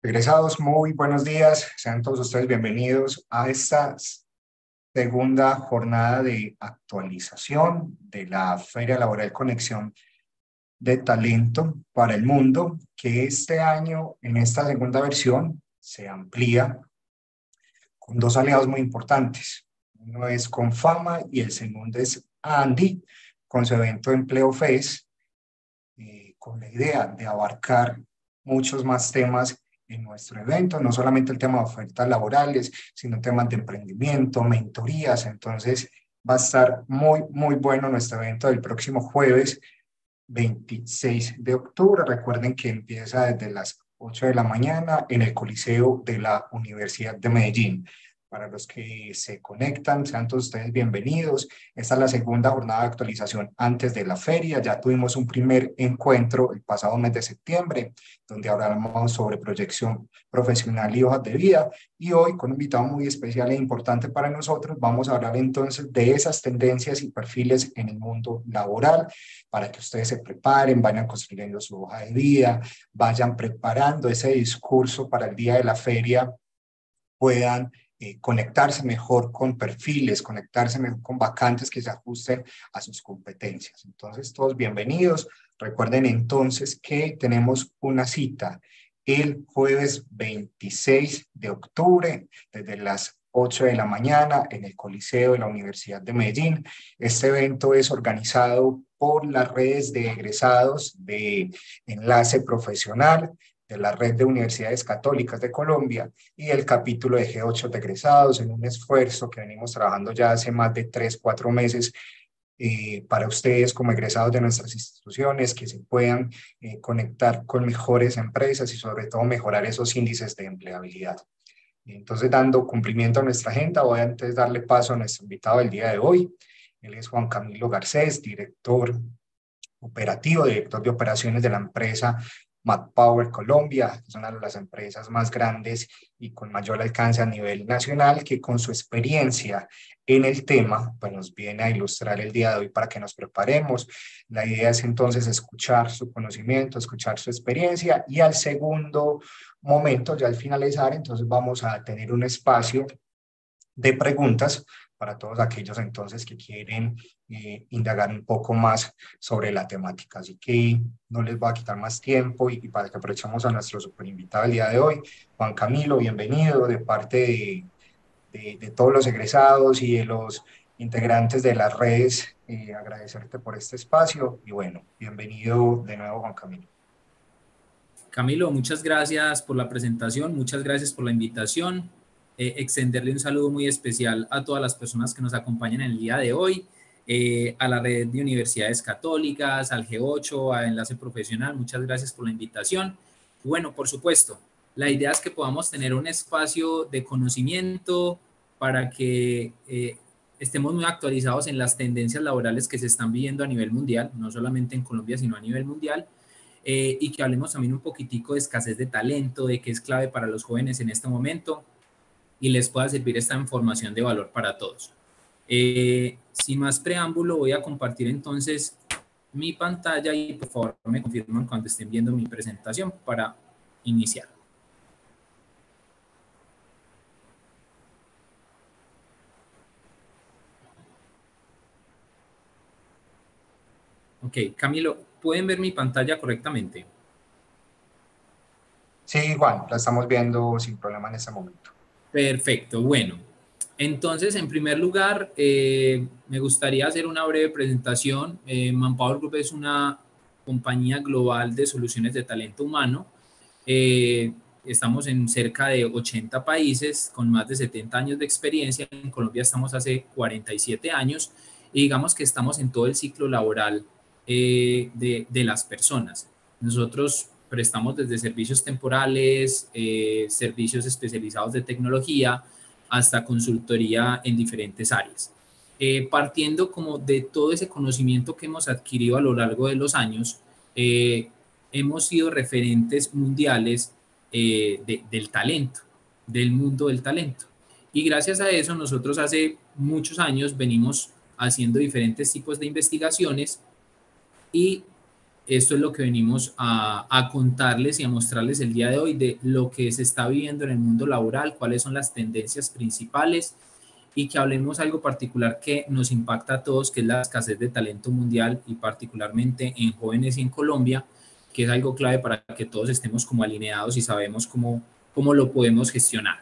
Egresados, muy buenos días. Sean todos ustedes bienvenidos a esta segunda jornada de actualización de la Feria Laboral Conexión de Talento para el Mundo, que este año, en esta segunda versión, se amplía con dos aliados muy importantes. Uno es Confama y el segundo es Andy, con su evento Empleo Fest, con la idea de abarcar muchos más temas en nuestro evento, no solamente el tema de ofertas laborales, sino temas de emprendimiento, mentorías. Entonces va a estar muy bueno nuestro evento del próximo jueves 26 de octubre. Recuerden que empieza desde las 8 de la mañana en el Coliseo de la Universidad de Medellín. Para los que se conectan, sean todos ustedes bienvenidos. Esta es la segunda jornada de actualización antes de la feria. Ya tuvimos un primer encuentro el pasado mes de septiembre, donde hablamos sobre proyección profesional y hojas de vida. Y hoy, con un invitado muy especial e importante para nosotros, vamos a hablar entonces de esas tendencias y perfiles en el mundo laboral, para que ustedes se preparen, vayan construyendo su hoja de vida, vayan preparando ese discurso para el día de la feria, puedan conectarse mejor con perfiles, conectarse mejor con vacantes que se ajusten a sus competencias. Entonces, todos bienvenidos. Recuerden entonces que tenemos una cita el jueves 26 de octubre, desde las 8 de la mañana, en el Coliseo de la Universidad de Medellín. Este evento es organizado por las redes de egresados de Enlace Profesional, de la Red de Universidades Católicas de Colombia y el capítulo de G8 de egresados, en un esfuerzo que venimos trabajando ya hace más de 3, 4 meses, para ustedes como egresados de nuestras instituciones, que se puedan conectar con mejores empresas y sobre todo mejorar esos índices de empleabilidad. Entonces, dando cumplimiento a nuestra agenda, voy a antes darle paso a nuestro invitado del día de hoy. Él es Juan Camilo Garcés, director operativo, director de operaciones de la empresa MadPower Colombia, que es una de las empresas más grandes y con mayor alcance a nivel nacional, que con su experiencia en el tema, pues nos viene a ilustrar el día de hoy para que nos preparemos. La idea es entonces escuchar su conocimiento, escuchar su experiencia, y al segundo momento, ya al finalizar, entonces vamos a tener un espacio de preguntas para todos aquellos entonces que quieren indagar un poco más sobre la temática. Así que no les voy a quitar más tiempo, y para que aprovechemos a nuestro super invitado el día de hoy, Juan Camilo, bienvenido de parte de todos los egresados y de los integrantes de las redes. Agradecerte por este espacio y bueno, bienvenido de nuevo, Juan Camilo. Camilo, muchas gracias por la presentación, muchas gracias por la invitación. Extenderle un saludo muy especial a todas las personas que nos acompañan en el día de hoy, a la red de universidades católicas, al G8, a Enlace Profesional, muchas gracias por la invitación. Bueno, por supuesto, la idea es que podamos tener un espacio de conocimiento para que estemos muy actualizados en las tendencias laborales que se están viviendo a nivel mundial, no solamente en Colombia, sino a nivel mundial. Y que hablemos también un poquitico de escasez de talento, de qué es clave para los jóvenes en este momento y les pueda servir esta información de valor para todos. Sin más preámbulo, voy a compartir entonces mi pantalla y por favor me confirman cuando estén viendo mi presentación para iniciar. Ok, Camilo, ¿pueden ver mi pantalla correctamente? Sí, Juan, la estamos viendo sin problema en este momento. Perfecto, bueno. Entonces, en primer lugar, me gustaría hacer una breve presentación. Manpower Group es una compañía global de soluciones de talento humano. Estamos en cerca de 80 países con más de 70 años de experiencia. En Colombia estamos hace 47 años y digamos que estamos en todo el ciclo laboral de las personas. Nosotros prestamos desde servicios temporales, servicios especializados de tecnología, hasta consultoría en diferentes áreas. Partiendo como de todo ese conocimiento que hemos adquirido a lo largo de los años, hemos sido referentes mundiales del talento, del mundo del talento. Y gracias a eso nosotros hace muchos años venimos haciendo diferentes tipos de investigaciones y esto es lo que venimos a contarles y a mostrarles el día de hoy de lo que se está viviendo en el mundo laboral, cuáles son las tendencias principales y que hablemos algo particular que nos impacta a todos, que es la escasez de talento mundial y particularmente en jóvenes y en Colombia, que es algo clave para que todos estemos como alineados y sabemos cómo lo podemos gestionar.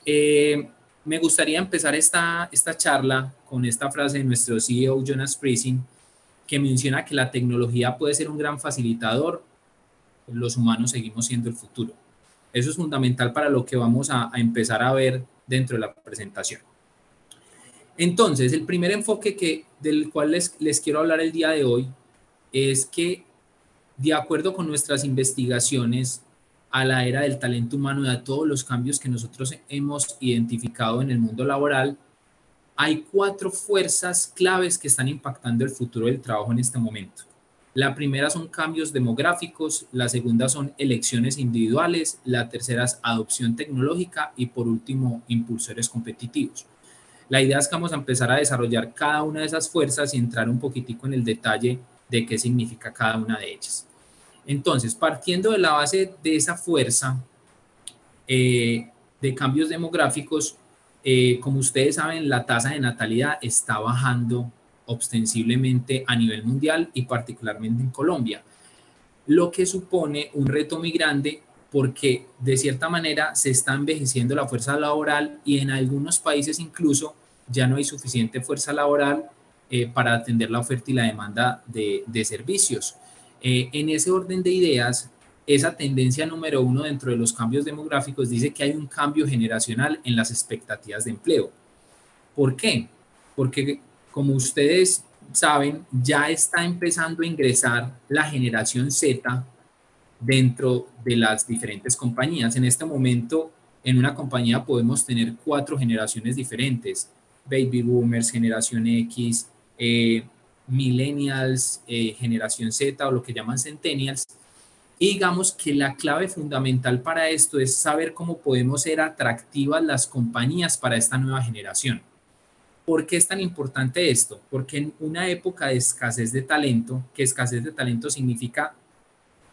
Me gustaría empezar esta charla con esta frase de nuestro CEO Jonas Prising, que menciona que la tecnología puede ser un gran facilitador, los humanos seguimos siendo el futuro. Eso es fundamental para lo que vamos a empezar a ver dentro de la presentación. Entonces, el primer enfoque del cual les quiero hablar el día de hoy es que, de acuerdo con nuestras investigaciones a la era del talento humano y a todos los cambios que nosotros hemos identificado en el mundo laboral, hay 4 fuerzas claves que están impactando el futuro del trabajo en este momento. La primera son cambios demográficos, la segunda son elecciones individuales, la tercera es adopción tecnológica y por último, impulsores competitivos. La idea es que vamos a empezar a desarrollar cada una de esas fuerzas y entrar un poquitico en el detalle de qué significa cada una de ellas. Entonces, partiendo de la base de esa fuerza de cambios demográficos, como ustedes saben, la tasa de natalidad está bajando ostensiblemente a nivel mundial y particularmente en Colombia, lo que supone un reto muy grande porque de cierta manera se está envejeciendo la fuerza laboral y en algunos países incluso ya no hay suficiente fuerza laboral para atender la oferta y la demanda de servicios. En ese orden de ideas, esa tendencia número 1 dentro de los cambios demográficos dice que hay un cambio generacional en las expectativas de empleo. ¿Por qué? Porque como ustedes saben, ya está empezando a ingresar la generación Z dentro de las diferentes compañías. En este momento, en una compañía podemos tener 4 generaciones diferentes: baby boomers, generación X, millennials, generación Z o lo que llaman centennials. Y digamos que la clave fundamental para esto es saber cómo podemos ser atractivas las compañías para esta nueva generación. ¿Por qué es tan importante esto? Porque en una época de escasez de talento, que escasez de talento significa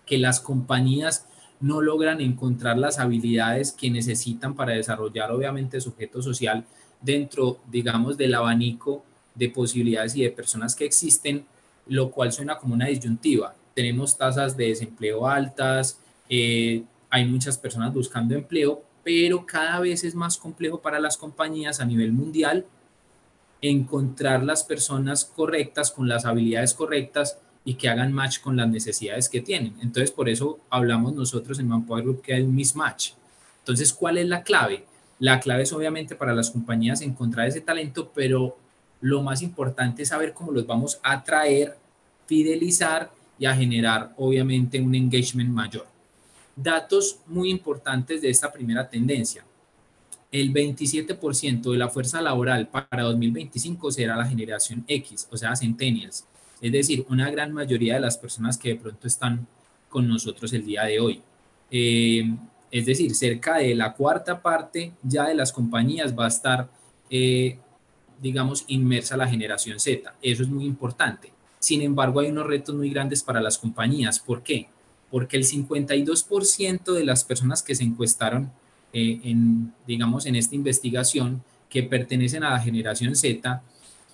que las compañías no logran encontrar las habilidades que necesitan para desarrollar obviamente su objeto social dentro, digamos, del abanico de posibilidades y de personas que existen, lo cual suena como una disyuntiva. Tenemos tasas de desempleo altas, hay muchas personas buscando empleo, pero cada vez es más complejo para las compañías a nivel mundial encontrar las personas correctas con las habilidades correctas y que hagan match con las necesidades que tienen. Entonces, por eso hablamos nosotros en Manpower Group que hay un mismatch. Entonces, ¿cuál es la clave? La clave es obviamente para las compañías encontrar ese talento, pero lo más importante es saber cómo los vamos a atraer, fidelizar y a generar obviamente un engagement mayor. Datos muy importantes de esta primera tendencia. El 27% de la fuerza laboral para 2025 será la generación X, o sea, centennials. Es decir, una gran mayoría de las personas que de pronto están con nosotros el día de hoy. Es decir, cerca de la cuarta parte ya de las compañías va a estar, digamos, inmersa la generación Z. Eso es muy importante. Sin embargo, hay unos retos muy grandes para las compañías. ¿Por qué? Porque el 52% de las personas que se encuestaron digamos, en esta investigación que pertenecen a la generación Z,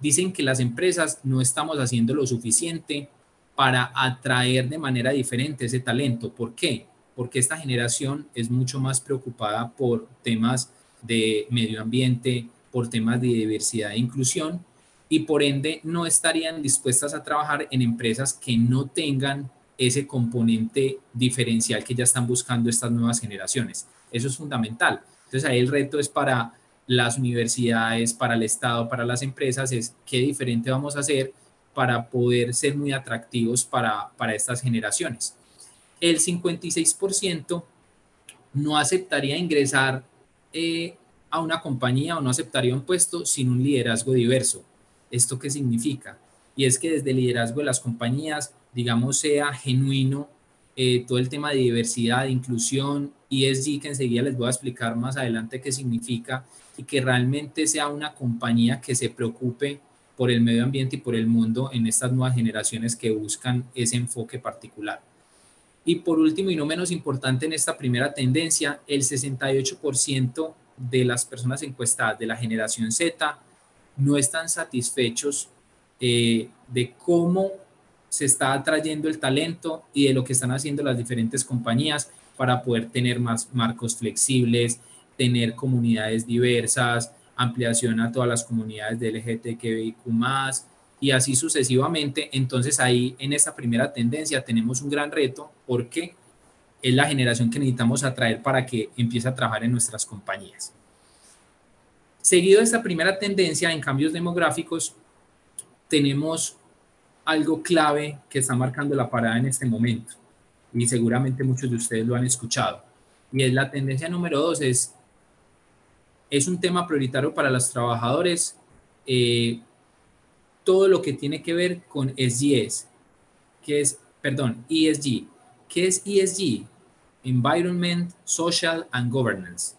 dicen que las empresas no estamos haciendo lo suficiente para atraer de manera diferente ese talento. ¿Por qué? Porque esta generación es mucho más preocupada por temas de medio ambiente, por temas de diversidad e inclusión, y por ende no estarían dispuestas a trabajar en empresas que no tengan ese componente diferencial que ya están buscando estas nuevas generaciones. Eso es fundamental. Entonces ahí el reto es para las universidades, para el Estado, para las empresas, es qué diferente vamos a hacer para poder ser muy atractivos para estas generaciones. El 56% no aceptaría ingresar a una compañía o no aceptaría un puesto sin un liderazgo diverso. ¿Esto qué significa? Y es que desde el liderazgo de las compañías, digamos, sea genuino todo el tema de diversidad, de inclusión, ESG, que enseguida les voy a explicar más adelante qué significa, y que realmente sea una compañía que se preocupe por el medio ambiente y por el mundo en estas nuevas generaciones que buscan ese enfoque particular. Y por último y no menos importante en esta primera tendencia, el 68% de las personas encuestadas de la generación Z no están satisfechos de cómo se está atrayendo el talento y de lo que están haciendo las diferentes compañías para poder tener más marcos flexibles, tener comunidades diversas, ampliación a todas las comunidades de LGBTQ+, y así sucesivamente. Entonces ahí en esta primera tendencia tenemos un gran reto porque es la generación que necesitamos atraer para que empiece a trabajar en nuestras compañías. Seguido de esta primera tendencia en cambios demográficos, tenemos algo clave que está marcando la parada en este momento y seguramente muchos de ustedes lo han escuchado, y es la tendencia número 2, es un tema prioritario para los trabajadores, todo lo que tiene que ver con SGS, ESG. ¿Qué es ESG? Environment, Social and Governance.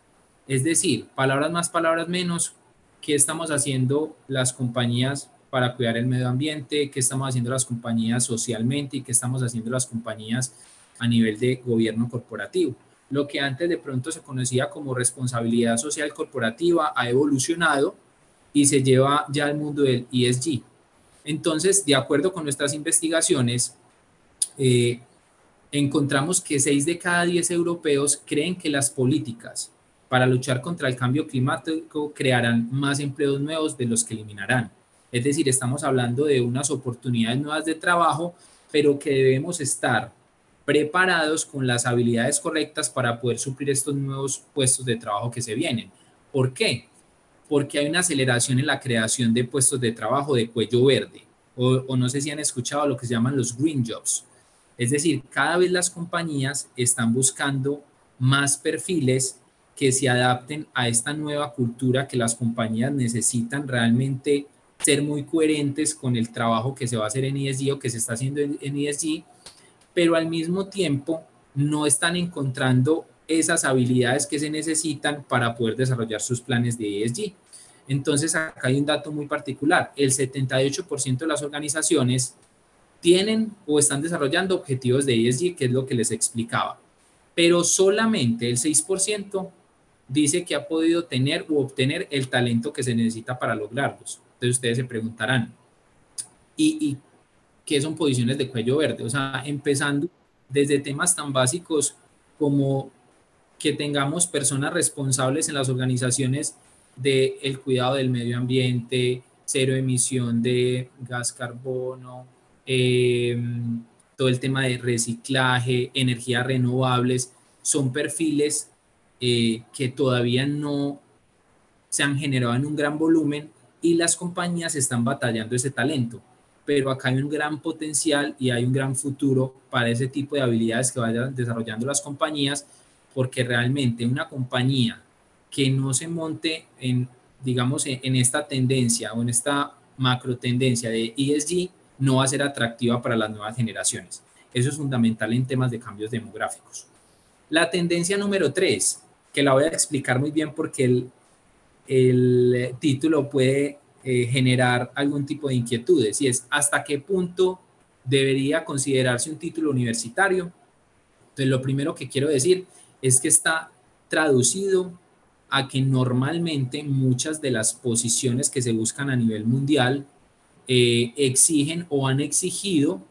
Es decir, palabras más, palabras menos, ¿qué estamos haciendo las compañías para cuidar el medio ambiente? ¿Qué estamos haciendo las compañías socialmente? ¿Y qué estamos haciendo las compañías a nivel de gobierno corporativo? Lo que antes de pronto se conocía como responsabilidad social corporativa ha evolucionado y se lleva ya al mundo del ESG. Entonces, de acuerdo con nuestras investigaciones, encontramos que 6 de cada 10 europeos creen que las políticas para luchar contra el cambio climático crearán más empleos nuevos de los que eliminarán. Es decir, estamos hablando de unas oportunidades nuevas de trabajo, pero que debemos estar preparados con las habilidades correctas para poder suplir estos nuevos puestos de trabajo que se vienen. ¿Por qué? Porque hay una aceleración en la creación de puestos de trabajo de cuello verde, o no sé si han escuchado lo que se llaman los green jobs. Es decir, cada vez las compañías están buscando más perfiles que se adapten a esta nueva cultura que las compañías necesitan realmente ser muy coherentes con el trabajo que se va a hacer en ESG o que se está haciendo en ESG, pero al mismo tiempo no están encontrando esas habilidades que se necesitan para poder desarrollar sus planes de ESG. Entonces, acá hay un dato muy particular. El 78% de las organizaciones tienen o están desarrollando objetivos de ESG, que es lo que les explicaba, pero solamente el 6% dice que ha podido tener u obtener el talento que se necesita para lograrlos. Entonces ustedes se preguntarán, ¿y qué son posiciones de cuello verde? O sea, empezando desde temas tan básicos como que tengamos personas responsables en las organizaciones del cuidado del medio ambiente, cero emisión de gas carbono, eh, todo el tema de reciclaje, energías renovables, son perfiles que todavía no se han generado en un gran volumen y las compañías están batallando ese talento. Pero acá hay un gran potencial y hay un gran futuro para ese tipo de habilidades que vayan desarrollando las compañías, porque realmente una compañía que no se monte en, digamos, en esta tendencia o en esta macro tendencia de ESG no va a ser atractiva para las nuevas generaciones. Eso es fundamental en temas de cambios demográficos. La tendencia número 3, que la voy a explicar muy bien porque el título puede generar algún tipo de inquietudes, y es hasta qué punto debería considerarse un título universitario. Entonces, lo primero que quiero decir es que está traducido a que normalmente muchas de las posiciones que se buscan a nivel mundial exigen o han exigido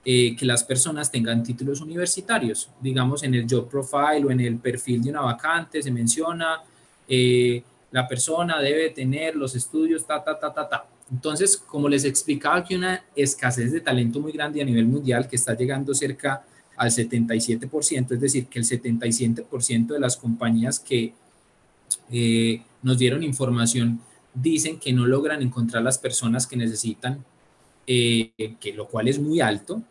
que las personas tengan títulos universitarios. Digamos, en el job profile o en el perfil de una vacante se menciona la persona debe tener los estudios, ta. Entonces, como les explicaba, aquí una escasez de talento muy grande a nivel mundial que está llegando cerca al 77%, es decir, que el 77% de las compañías que nos dieron información dicen que no logran encontrar las personas que necesitan, que lo cual es muy alto,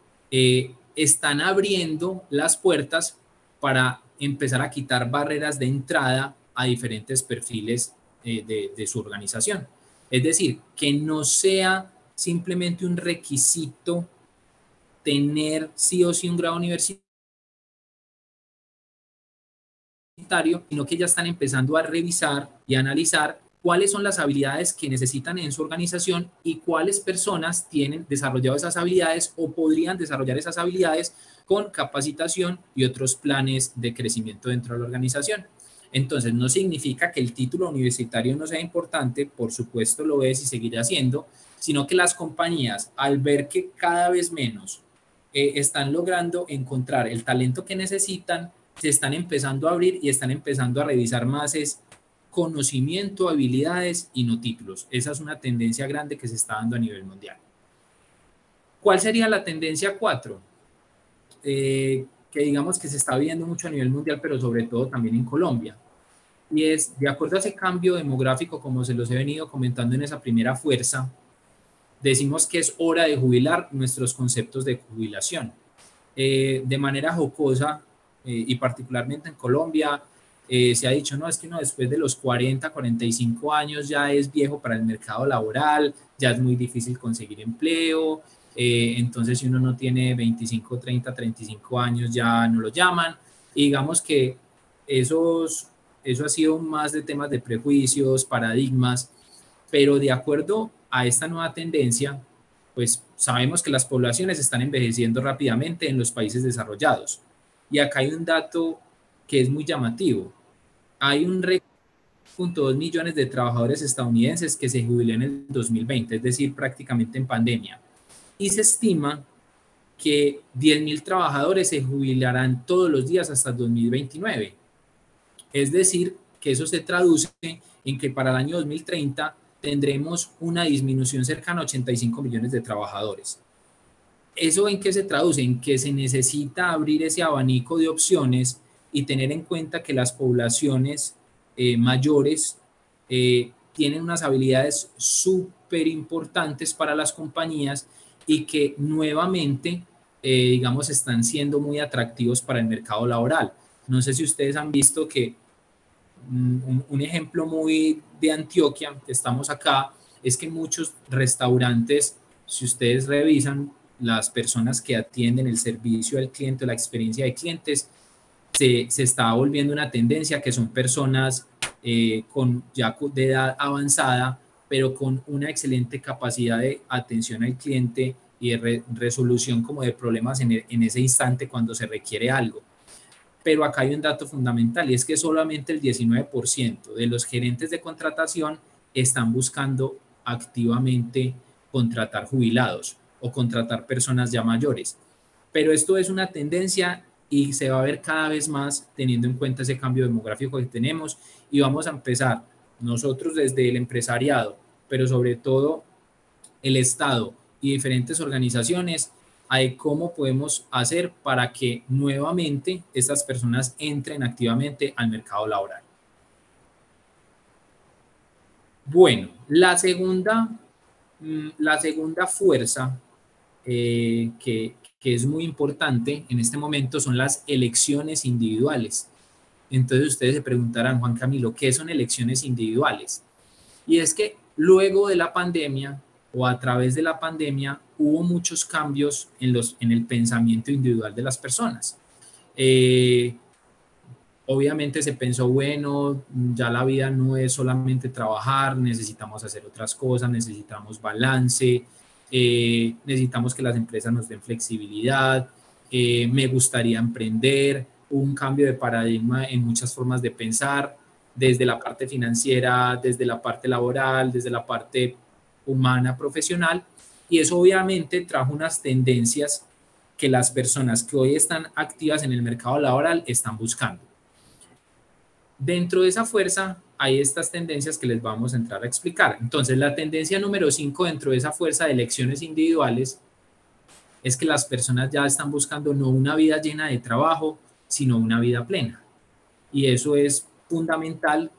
están abriendo las puertas para empezar a quitar barreras de entrada a diferentes perfiles de su organización. Es decir, que no sea simplemente un requisito tener sí o sí un grado universitario, sino que ya están empezando a revisar y analizar cuáles son las habilidades que necesitan en su organización y cuáles personas tienen desarrollado esas habilidades o podrían desarrollar esas habilidades con capacitación y otros planes de crecimiento dentro de la organización. Entonces, no significa que el título universitario no sea importante, por supuesto lo es y seguirá siendo, sino que las compañías, al ver que cada vez menos están logrando encontrar el talento que necesitan, se están empezando a abrir y están empezando a revisar más conocimiento, habilidades y no títulos. Esa es una tendencia grande que se está dando a nivel mundial. ¿Cuál sería la tendencia 4? Que digamos que se está viendo mucho a nivel mundial, pero sobre todo también en Colombia. Y es, de acuerdo a ese cambio demográfico, como se los he venido comentando en esa primera fuerza, decimos que es hora de jubilar nuestros conceptos de jubilación. De manera jocosa, y particularmente en Colombia, se ha dicho, no, es que uno después de los 40, 45 años ya es viejo para el mercado laboral, ya es muy difícil conseguir empleo, entonces si uno no tiene 25, 30, 35 años ya no lo llaman. Y digamos que eso ha sido más de temas de prejuicios, paradigmas, pero de acuerdo a esta nueva tendencia, pues sabemos que las poblaciones están envejeciendo rápidamente en los países desarrollados. Y acá hay un dato que es muy llamativo. Hay un 1.2 millones de trabajadores estadounidenses que se jubilan en el 2020, es decir, prácticamente en pandemia. Y se estima que 10.000 trabajadores se jubilarán todos los días hasta el 2029. Es decir, que eso se traduce en que para el año 2030 tendremos una disminución cercana a 85 millones de trabajadores. ¿Eso en qué se traduce? En que se necesita abrir ese abanico de opciones y tener en cuenta que las poblaciones mayores tienen unas habilidades súper importantes para las compañías y que nuevamente, digamos, están siendo muy atractivos para el mercado laboral. No sé si ustedes han visto que un ejemplo muy de Antioquia, que estamos acá, es que muchos restaurantes, si ustedes revisan, las personas que atienden el servicio al cliente, la experiencia de clientes, se está volviendo una tendencia que son personas ya de edad avanzada, pero con una excelente capacidad de atención al cliente y de resolución como de problemas en ese instante cuando se requiere algo. Pero acá hay un dato fundamental y es que solamente el 19% de los gerentes de contratación están buscando activamente contratar jubilados o contratar personas ya mayores. Pero esto es una tendencia y se va a ver cada vez más teniendo en cuenta ese cambio demográfico que tenemos y vamos a empezar nosotros desde el empresariado, pero sobre todo el Estado y diferentes organizaciones a cómo podemos hacer para que nuevamente estas personas entren activamente al mercado laboral. Bueno, la segunda fuerza que es muy importante en este momento son las elecciones individuales. Entonces ustedes se preguntarán, Juan Camilo, ¿qué son elecciones individuales? Y es que luego de la pandemia o a través de la pandemia hubo muchos cambios en el pensamiento individual de las personas. Obviamente se pensó, bueno, ya la vida no es solamente trabajar, necesitamos hacer otras cosas, necesitamos balance, necesitamos que las empresas nos den flexibilidad, me gustaría emprender, un cambio de paradigma en muchas formas de pensar, desde la parte financiera, desde la parte laboral, desde la parte humana, profesional, y eso obviamente trajo unas tendencias que las personas que hoy están activas en el mercado laboral están buscando. Dentro de esa fuerza hay estas tendencias que les vamos a entrar a explicar. Entonces, la tendencia número 5 dentro de esa fuerza de elecciones individuales es que las personas ya están buscando no una vida llena de trabajo, sino una vida plena. Y eso es fundamental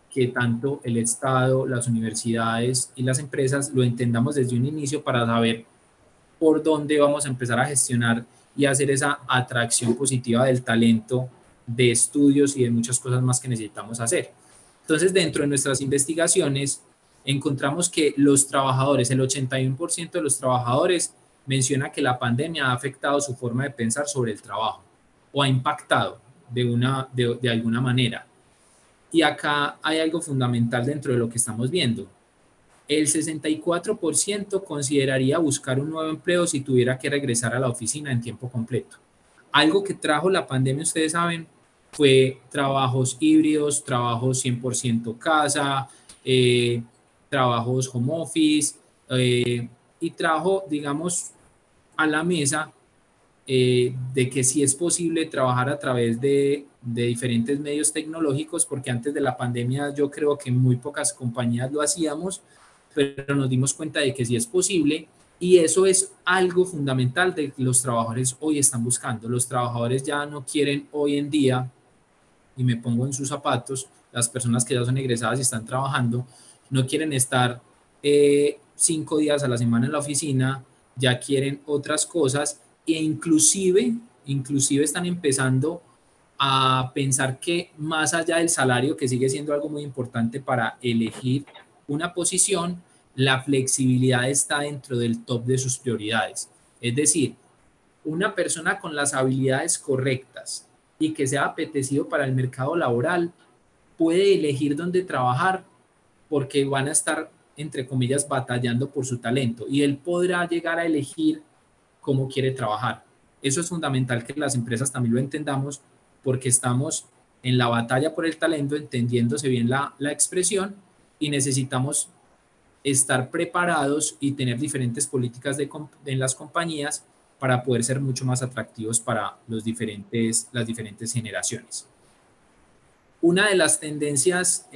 que tanto el Estado, las universidades y las empresas lo entendamos desde un inicio para saber por dónde vamos a empezar a gestionar y hacer esa atracción positiva del talento, de estudios y de muchas cosas más que necesitamos hacer. Entonces, dentro de nuestras investigaciones, encontramos que los trabajadores, el 81% de los trabajadores menciona que la pandemia ha afectado su forma de pensar sobre el trabajo o ha impactado de alguna manera. Y acá hay algo fundamental dentro de lo que estamos viendo. El 64% consideraría buscar un nuevo empleo si tuviera que regresar a la oficina en tiempo completo. Algo que trajo la pandemia, ustedes saben, fue trabajos híbridos, trabajos 100% casa, trabajos home office, y trajo, digamos, a la mesa de que sí es posible trabajar a través de diferentes medios tecnológicos, porque antes de la pandemia yo creo que muy pocas compañías lo hacíamos, pero nos dimos cuenta de que sí es posible y eso es algo fundamental de que los trabajadores hoy están buscando. Los trabajadores ya no quieren hoy en día, y me pongo en sus zapatos, las personas que ya son egresadas y están trabajando, no quieren estar 5 días a la semana en la oficina, ya quieren otras cosas e inclusive están empezando a pensar que más allá del salario, que sigue siendo algo muy importante para elegir una posición, la flexibilidad está dentro del top de sus prioridades. Es decir, una persona con las habilidades correctas y que sea apetecido para el mercado laboral puede elegir dónde trabajar porque van a estar, entre comillas, batallando por su talento y él podrá llegar a elegir cómo quiere trabajar. Eso es fundamental que las empresas también lo entendamos porque estamos en la batalla por el talento, entendiéndose bien la expresión y necesitamos estar preparados y tener diferentes políticas en las compañías para poder ser mucho más atractivos para las diferentes generaciones. Una de las tendencias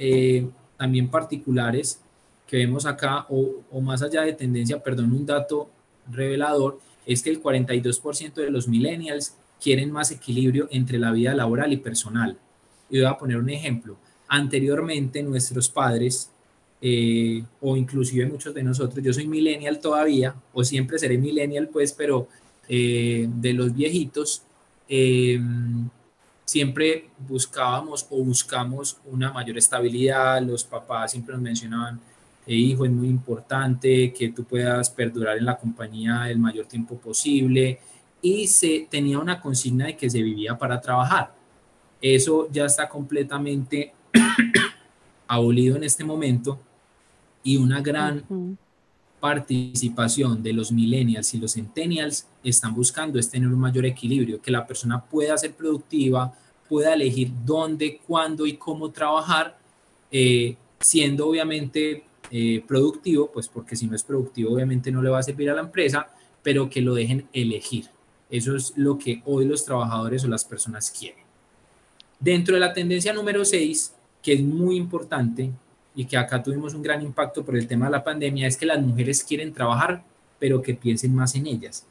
también particulares que vemos acá, o más allá de tendencia, perdón, un dato revelador, es que el 42% de los millennials quieren más equilibrio entre la vida laboral y personal. Y voy a poner un ejemplo. Anteriormente nuestros padres, o inclusive muchos de nosotros, yo soy millennial todavía, o siempre seré millennial pues, pero de los viejitos, siempre buscábamos o buscamos una mayor estabilidad. Los papás siempre nos mencionaban, hijo, es muy importante que tú puedas perdurar en la compañía el mayor tiempo posible y se tenía una consigna de que se vivía para trabajar. Eso ya está completamente abolido en este momento y una gran participación de los millennials y los centennials están buscando es tener un mayor equilibrio, que la persona pueda ser productiva, pueda elegir dónde, cuándo y cómo trabajar, siendo obviamente productivo, pues porque si no es productivo obviamente no le va a servir a la empresa, pero que lo dejen elegir. Eso es lo que hoy los trabajadores o las personas quieren. Dentro de la tendencia número 6, que es muy importante y que acá tuvimos un gran impacto por el tema de la pandemia, es que las mujeres quieren trabajar, pero que piensen más en ellas.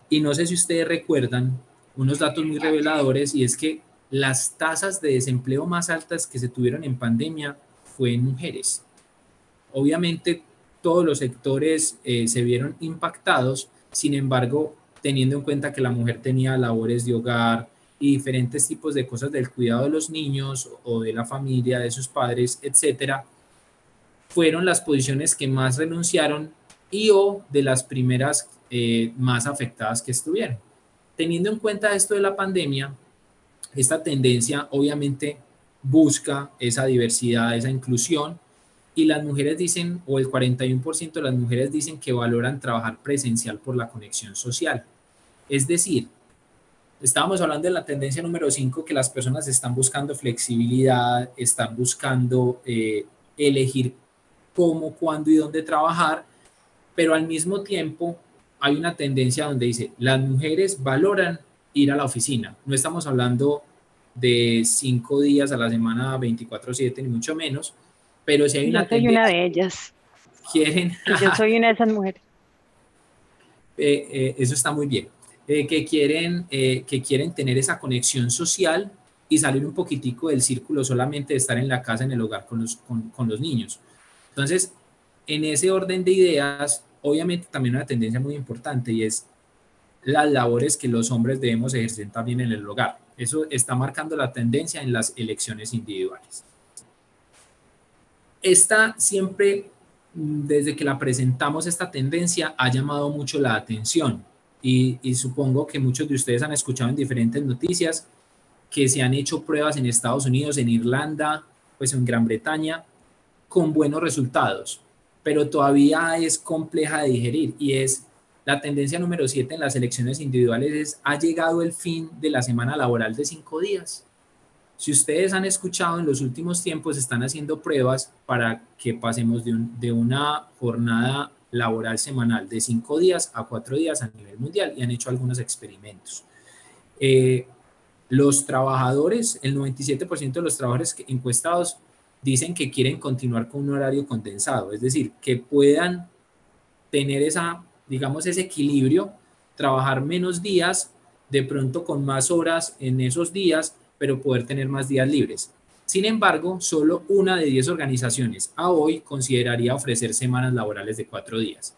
Y no sé si ustedes recuerdan unos datos muy reveladores, y es que las tasas de desempleo más altas que se tuvieron en pandemia fue en mujeres. Obviamente todos los sectores se vieron impactados, sin embargo, teniendo en cuenta que la mujer tenía labores de hogar y diferentes tipos de cosas del cuidado de los niños o de la familia, de sus padres, etcétera, fueron las posiciones que más renunciaron y o de las primeras más afectadas que estuvieron. Teniendo en cuenta esto de la pandemia, esta tendencia obviamente busca esa diversidad, esa inclusión, y las mujeres dicen, o el 41% de las mujeres dicen que valoran trabajar presencial por la conexión social. Es decir, estábamos hablando de la tendencia número 5, que las personas están buscando flexibilidad, están buscando elegir cómo, cuándo y dónde trabajar, pero al mismo tiempo hay una tendencia donde dice, las mujeres valoran ir a la oficina. No estamos hablando de 5 días a la semana, 24/7, ni mucho menos, pero si hay Yo una soy una tendencia, de ellas, quieren, que yo soy una de esas mujeres. eso está muy bien, que quieren tener esa conexión social y salir un poquitico del círculo solamente de estar en la casa, en el hogar con los niños. Entonces, en ese orden de ideas, obviamente también una tendencia muy importante y es las labores que los hombres debemos ejercer también en el hogar. Eso está marcando la tendencia en las elecciones individuales. Esta siempre, desde que la presentamos, esta tendencia ha llamado mucho la atención y supongo que muchos de ustedes han escuchado en diferentes noticias que se han hecho pruebas en Estados Unidos, en Irlanda, pues en Gran Bretaña, con buenos resultados, pero todavía es compleja de digerir y es la tendencia número 7 en las elecciones individuales es, ha llegado el fin de la semana laboral de 5 días. Si ustedes han escuchado en los últimos tiempos, están haciendo pruebas para que pasemos de una jornada laboral semanal de 5 días a 4 días a nivel mundial y han hecho algunos experimentos. Los trabajadores, el 97% de los trabajadores encuestados dicen que quieren continuar con un horario condensado, es decir, que puedan tener digamos, ese equilibrio, trabajar menos días, de pronto con más horas en esos días, pero poder tener más días libres. Sin embargo, solo una de 10 organizaciones a hoy consideraría ofrecer semanas laborales de 4 días,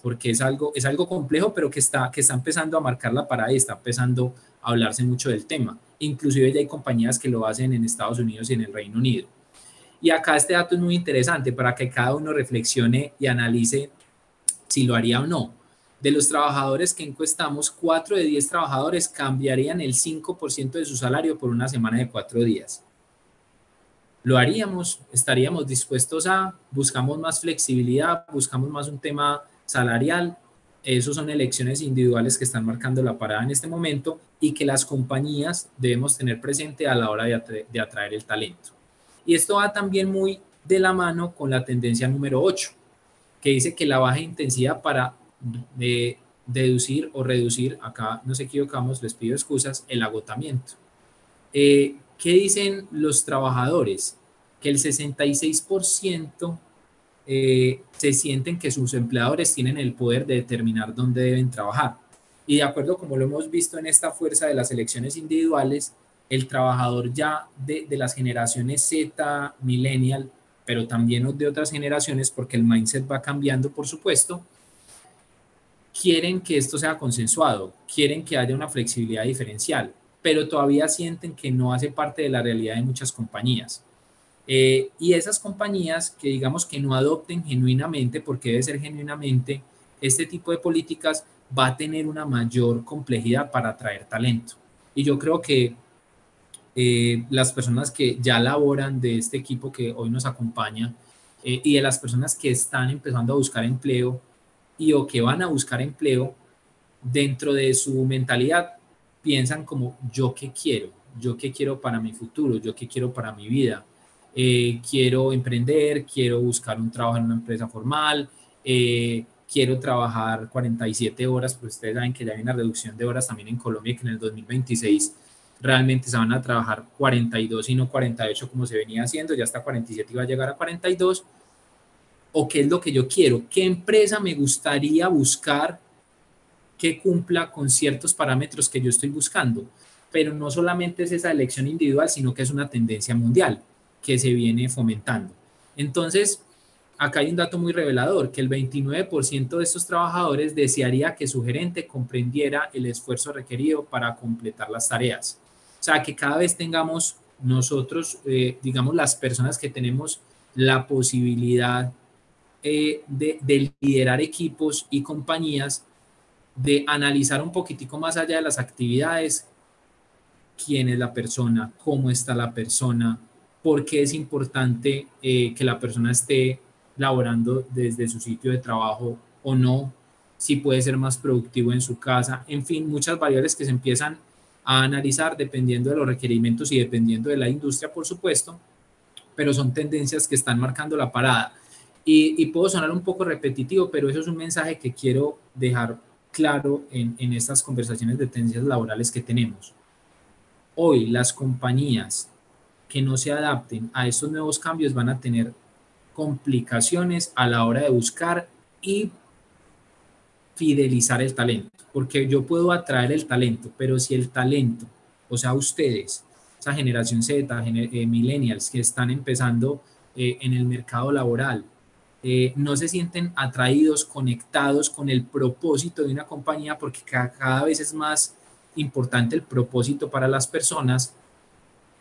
porque es algo complejo, pero que está empezando a marcar la parada y está empezando a hablarse mucho del tema. Inclusive ya hay compañías que lo hacen en Estados Unidos y en el Reino Unido. Y acá este dato es muy interesante para que cada uno reflexione y analice si lo haría o no. De los trabajadores que encuestamos, 4 de 10 trabajadores cambiarían el 5% de su salario por una semana de 4 días. ¿Lo haríamos? ¿Estaríamos dispuestos buscamos más flexibilidad, buscamos más un tema salarial? Esos son elecciones individuales que están marcando la parada en este momento y que las compañías debemos tener presente a la hora de atraer el talento. Y esto va también muy de la mano con la tendencia número 8, que dice que la baja intensidad para deducir o reducir, acá nos equivocamos, les pido excusas, el agotamiento. ¿Qué dicen los trabajadores? Que el 66% se sienten que sus empleadores tienen el poder de determinar dónde deben trabajar. Y de acuerdo como lo hemos visto en esta fuerza de las elecciones individuales, el trabajador ya de las generaciones Z, millennial, pero también de otras generaciones, porque el mindset va cambiando, por supuesto, quieren que esto sea consensuado, quieren que haya una flexibilidad diferencial, pero todavía sienten que no hace parte de la realidad de muchas compañías. Y esas compañías que digamos que no adopten genuinamente, porque debe ser genuinamente, este tipo de políticas va a tener una mayor complejidad para atraer talento. Y yo creo que las personas que ya laboran de este equipo que hoy nos acompaña y de las personas que están empezando a buscar empleo o que van a buscar empleo, dentro de su mentalidad piensan como yo qué quiero para mi futuro, yo qué quiero para mi vida. Quiero emprender, quiero buscar un trabajo en una empresa formal, quiero trabajar 47 horas, pues ustedes saben que ya hay una reducción de horas también en Colombia, que en el 2026 realmente se van a trabajar 42 y no 48 como se venía haciendo, ya hasta 47 iba a llegar a 42, o qué es lo que yo quiero, qué empresa me gustaría buscar que cumpla con ciertos parámetros que yo estoy buscando, pero no solamente es esa elección individual, sino que es una tendencia mundial que se viene fomentando. Entonces, acá hay un dato muy revelador, que el 29% de estos trabajadores desearía que su gerente comprendiera el esfuerzo requerido para completar las tareas. O sea, que cada vez tengamos nosotros, digamos, las personas que tenemos la posibilidad de liderar equipos y compañías, de analizar un poquitico más allá de las actividades, quién es la persona, cómo está la persona, por qué es importante que la persona esté laborando desde su sitio de trabajo o no, si puede ser más productivo en su casa, en fin, muchas variables que se empiezan a analizar dependiendo de los requerimientos y dependiendo de la industria, por supuesto, pero son tendencias que están marcando la parada. Y puedo sonar un poco repetitivo, pero eso es un mensaje que quiero dejar claro en estas conversaciones de tendencias laborales que tenemos. Hoy las compañías que no se adapten a estos nuevos cambios van a tener complicaciones a la hora de buscar y fidelizar el talento, porque yo puedo atraer el talento, pero si el talento, o sea, ustedes, esa generación Z, millennials que están empezando en el mercado laboral, no se sienten atraídos, conectados con el propósito de una compañía, porque cada vez es más importante el propósito para las personas,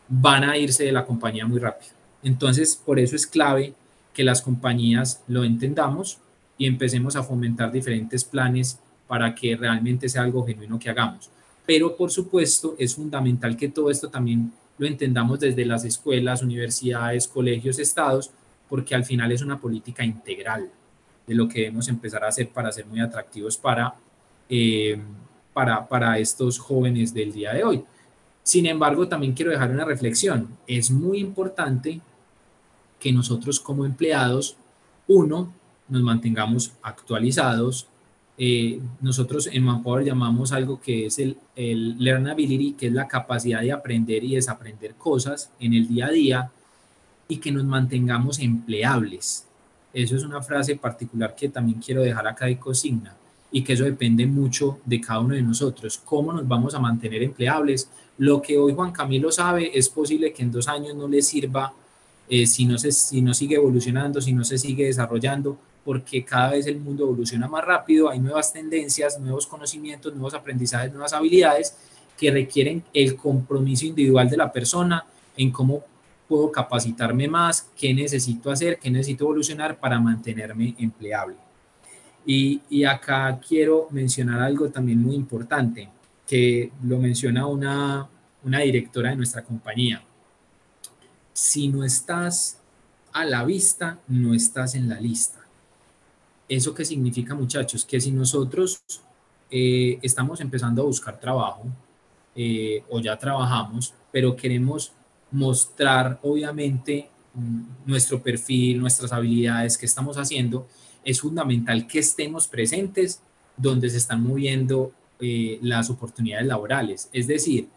van a irse de la compañía muy rápido. Entonces, por eso es clave que las compañías lo entendamos y empecemos a fomentar diferentes planes para que realmente sea algo genuino que hagamos. Pero, por supuesto, es fundamental que todo esto también lo entendamos desde las escuelas, universidades, colegios, estados, porque al final es una política integral de lo que debemos empezar a hacer para ser muy atractivos eh, para estos jóvenes del día de hoy. Sin embargo, también quiero dejar una reflexión. Es muy importante que nosotros como empleados, uno, nos mantengamos actualizados. Nosotros en Manpower llamamos algo que es el learnability, que es la capacidad de aprender y desaprender cosas en el día a día, y que nos mantengamos empleables. Eso es una frase particular que también quiero dejar acá de consigna, y que eso depende mucho de cada uno de nosotros. ¿Cómo nos vamos a mantener empleables? Lo que hoy Juan Camilo sabe es posible que en 2 años no le sirva si no sigue evolucionando, si no se sigue desarrollando, porque cada vez el mundo evoluciona más rápido, hay nuevas tendencias, nuevos conocimientos, nuevos aprendizajes, nuevas habilidades que requieren el compromiso individual de la persona en cómo puedo capacitarme más, qué necesito hacer, qué necesito evolucionar para mantenerme empleable. Y acá quiero mencionar algo también muy importante, que lo menciona una directora de nuestra compañía. Si no estás a la vista, no estás en la lista. ¿Eso qué significa, muchachos? Que si nosotros estamos empezando a buscar trabajo o ya trabajamos, pero queremos mostrar, obviamente, nuestro perfil, nuestras habilidades, qué estamos haciendo, es fundamental que estemos presentes donde se están moviendo las oportunidades laborales. Es decir,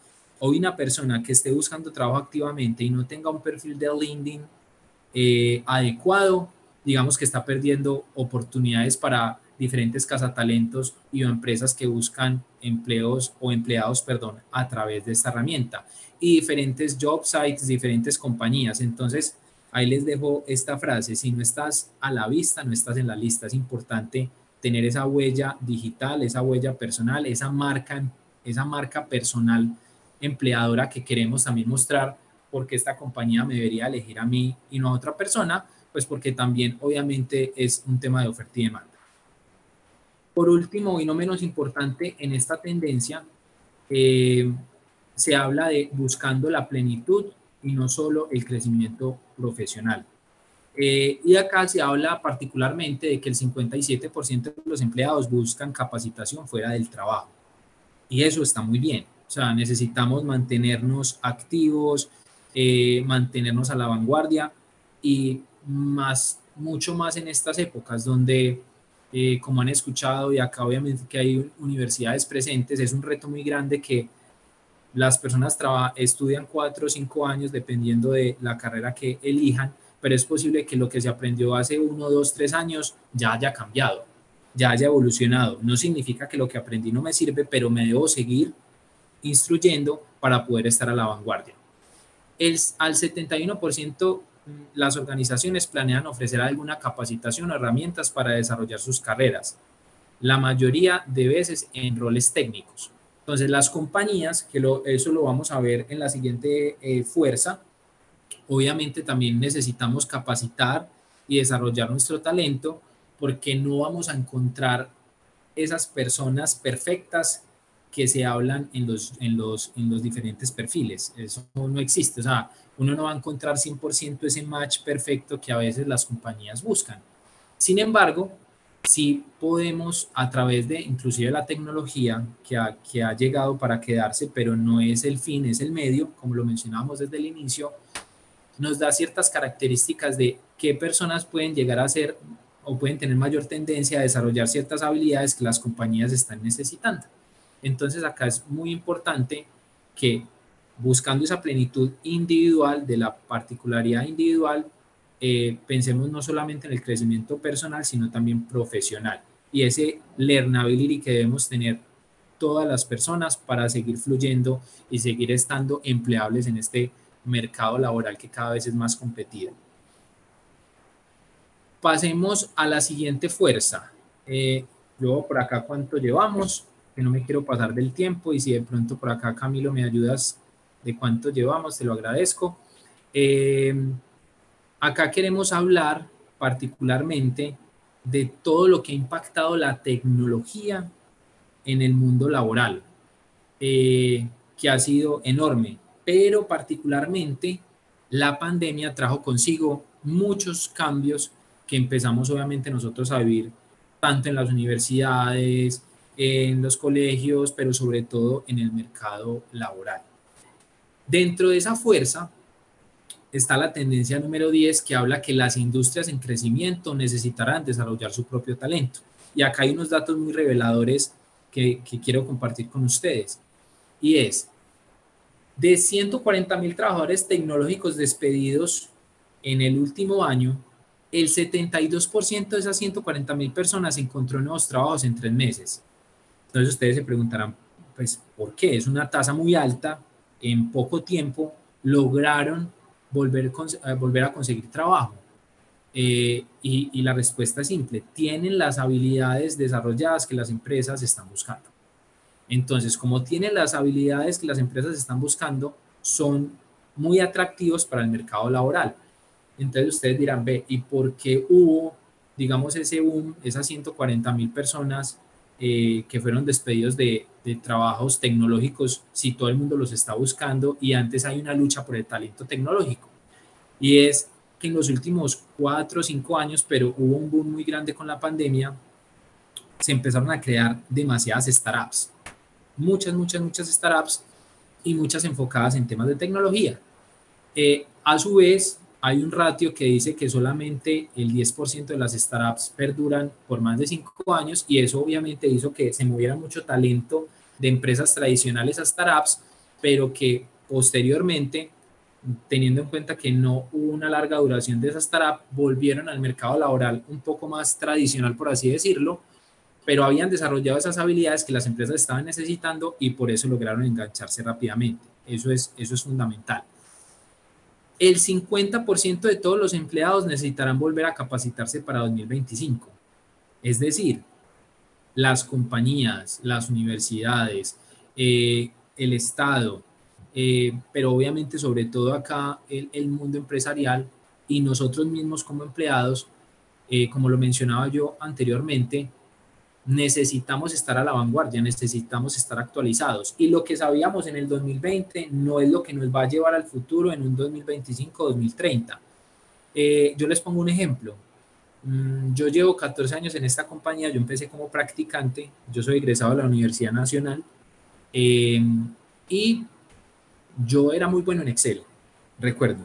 hoy una persona que esté buscando trabajo activamente y no tenga un perfil de LinkedIn adecuado, digamos que está perdiendo oportunidades para diferentes cazatalentos y empresas que buscan empleos o empleados, perdón, a través de esta herramienta, y diferentes job sites, diferentes compañías. Entonces, ahí les dejo esta frase: si no estás a la vista, no estás en la lista. Es importante tener esa huella digital, esa huella personal, esa marca personal empleadora que queremos también mostrar, porque esta compañía me debería elegir a mí y no a otra persona, pues porque también obviamente es un tema de oferta y demanda. Por último, y no menos importante, en esta tendencia se habla de buscando la plenitud y no solo el crecimiento profesional. Y acá se habla particularmente de que el 57% de los empleados buscan capacitación fuera del trabajo. Y eso está muy bien. O sea, necesitamos mantenernos activos, mantenernos a la vanguardia, y más, mucho más en estas épocas donde, como han escuchado, y acá obviamente que hay universidades presentes, es un reto muy grande que las personas estudian 4 o 5 años dependiendo de la carrera que elijan, pero es posible que lo que se aprendió hace 1, 2, 3 años ya haya cambiado, ya haya evolucionado. No significa que lo que aprendí no me sirve, pero me debo seguir instruyendo para poder estar a la vanguardia. Al 71% las organizaciones planean ofrecer alguna capacitación o herramientas para desarrollar sus carreras, la mayoría de veces en roles técnicos. Entonces, las compañías, eso lo vamos a ver en la siguiente fuerza, obviamente también necesitamos capacitar y desarrollar nuestro talento, porque no vamos a encontrar esas personas perfectas que se hablan en los diferentes perfiles. Eso no existe. O sea, uno no va a encontrar 100% ese match perfecto que a veces las compañías buscan. Sin embargo, sí podemos, a través de inclusive la tecnología que ha llegado para quedarse, pero no es el fin, es el medio, como lo mencionábamos desde el inicio, nos da ciertas características de qué personas pueden llegar a ser o pueden tener mayor tendencia a desarrollar ciertas habilidades que las compañías están necesitando. Entonces acá es muy importante que, buscando esa plenitud individual, de la particularidad individual, pensemos no solamente en el crecimiento personal, sino también profesional, y ese learnability que debemos tener todas las personas para seguir fluyendo y seguir estando empleables en este mercado laboral que cada vez es más competido. Pasemos a la siguiente fuerza. Luego por acá cuánto llevamos, que no me quiero pasar del tiempo, y si de pronto por acá, Camilo, me ayudas de cuánto llevamos, te lo agradezco. Acá queremos hablar particularmente de todo lo que ha impactado la tecnología en el mundo laboral, que ha sido enorme. pero particularmente la pandemia trajo consigo muchos cambios que empezamos obviamente nosotros a vivir tanto en las universidades, en los colegios, pero sobre todo en el mercado laboral. Dentro de esa fuerza está la tendencia número 10 que habla que las industrias en crecimiento necesitarán desarrollar su propio talento. Y acá hay unos datos muy reveladores que quiero compartir con ustedes. Y es, de 140.000 trabajadores tecnológicos despedidos en el último año, el 72% de esas 140.000 personas encontró nuevos trabajos en 3 meses. Entonces ustedes se preguntarán, pues, ¿por qué? Es una tasa muy alta, en poco tiempo lograron volver a conseguir trabajo. Y la respuesta es simple, tienen las habilidades desarrolladas que las empresas están buscando. Entonces, como tienen las habilidades que las empresas están buscando, son muy atractivos para el mercado laboral. Entonces ustedes dirán, ve, ¿y por qué hubo, digamos, ese boom, esas 140.000 personas que fueron despedidos de trabajos tecnológicos si todo el mundo los está buscando y antes hay una lucha por el talento tecnológico? Y es que en los últimos 4 o 5 años, pero hubo un boom muy grande con la pandemia, se empezaron a crear demasiadas startups, muchas startups y muchas enfocadas en temas de tecnología. A su vez, hay un ratio que dice que solamente el 10% de las startups perduran por más de 5 años y eso obviamente hizo que se moviera mucho talento de empresas tradicionales a startups, pero que posteriormente, teniendo en cuenta que no hubo una larga duración de esa startup, volvieron al mercado laboral un poco más tradicional, por así decirlo, pero habían desarrollado esas habilidades que las empresas estaban necesitando y por eso lograron engancharse rápidamente. Eso es fundamental. El 50% de todos los empleados necesitarán volver a capacitarse para 2025. Es decir, las compañías, las universidades, el Estado, pero obviamente sobre todo acá el mundo empresarial y nosotros mismos como empleados, como lo mencionaba yo anteriormente, necesitamos estar a la vanguardia, necesitamos estar actualizados. Y lo que sabíamos en el 2020 no es lo que nos va a llevar al futuro en un 2025-2030. Yo les pongo un ejemplo. Yo llevo 14 años en esta compañía, yo empecé como practicante, yo soy egresado de la Universidad Nacional y yo era muy bueno en Excel, recuerdo.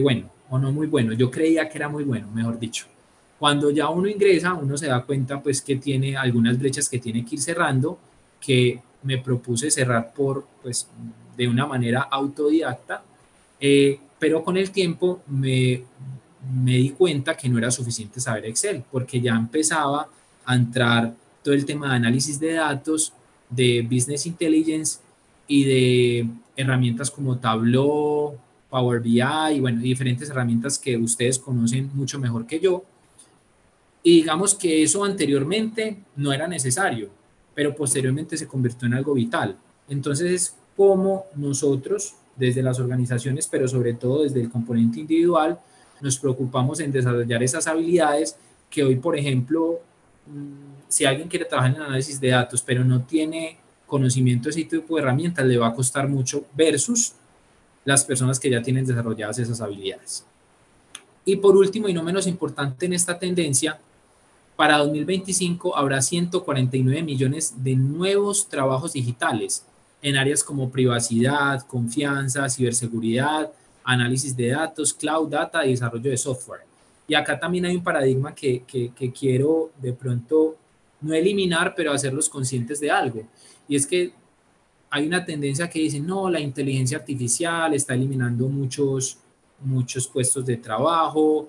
Bueno, o no muy bueno, yo creía que era muy bueno, mejor dicho. Cuando ya uno ingresa, uno se da cuenta pues que tiene algunas brechas que tiene que ir cerrando, que me propuse cerrar pues, de una manera autodidacta, pero con el tiempo me di cuenta que no era suficiente saber Excel, porque ya empezaba a entrar todo el tema de análisis de datos, de business intelligence y de herramientas como Tableau, Power BI y bueno, diferentes herramientas que ustedes conocen mucho mejor que yo. Y digamos que eso anteriormente no era necesario, pero posteriormente se convirtió en algo vital. Entonces es como nosotros, desde las organizaciones, pero sobre todo desde el componente individual, nos preocupamos en desarrollar esas habilidades que hoy, por ejemplo, si alguien quiere trabajar en análisis de datos, pero no tiene conocimiento de ese tipo de herramientas, le va a costar mucho versus las personas que ya tienen desarrolladas esas habilidades. Y por último, y no menos importante en esta tendencia, para 2025 habrá 149 millones de nuevos trabajos digitales en áreas como privacidad, confianza, ciberseguridad, análisis de datos, cloud data y desarrollo de software. Y acá también hay un paradigma que quiero de pronto no eliminar, pero hacerlos conscientes de algo. Y es que hay una tendencia que dice, no, la inteligencia artificial está eliminando muchos puestos de trabajo,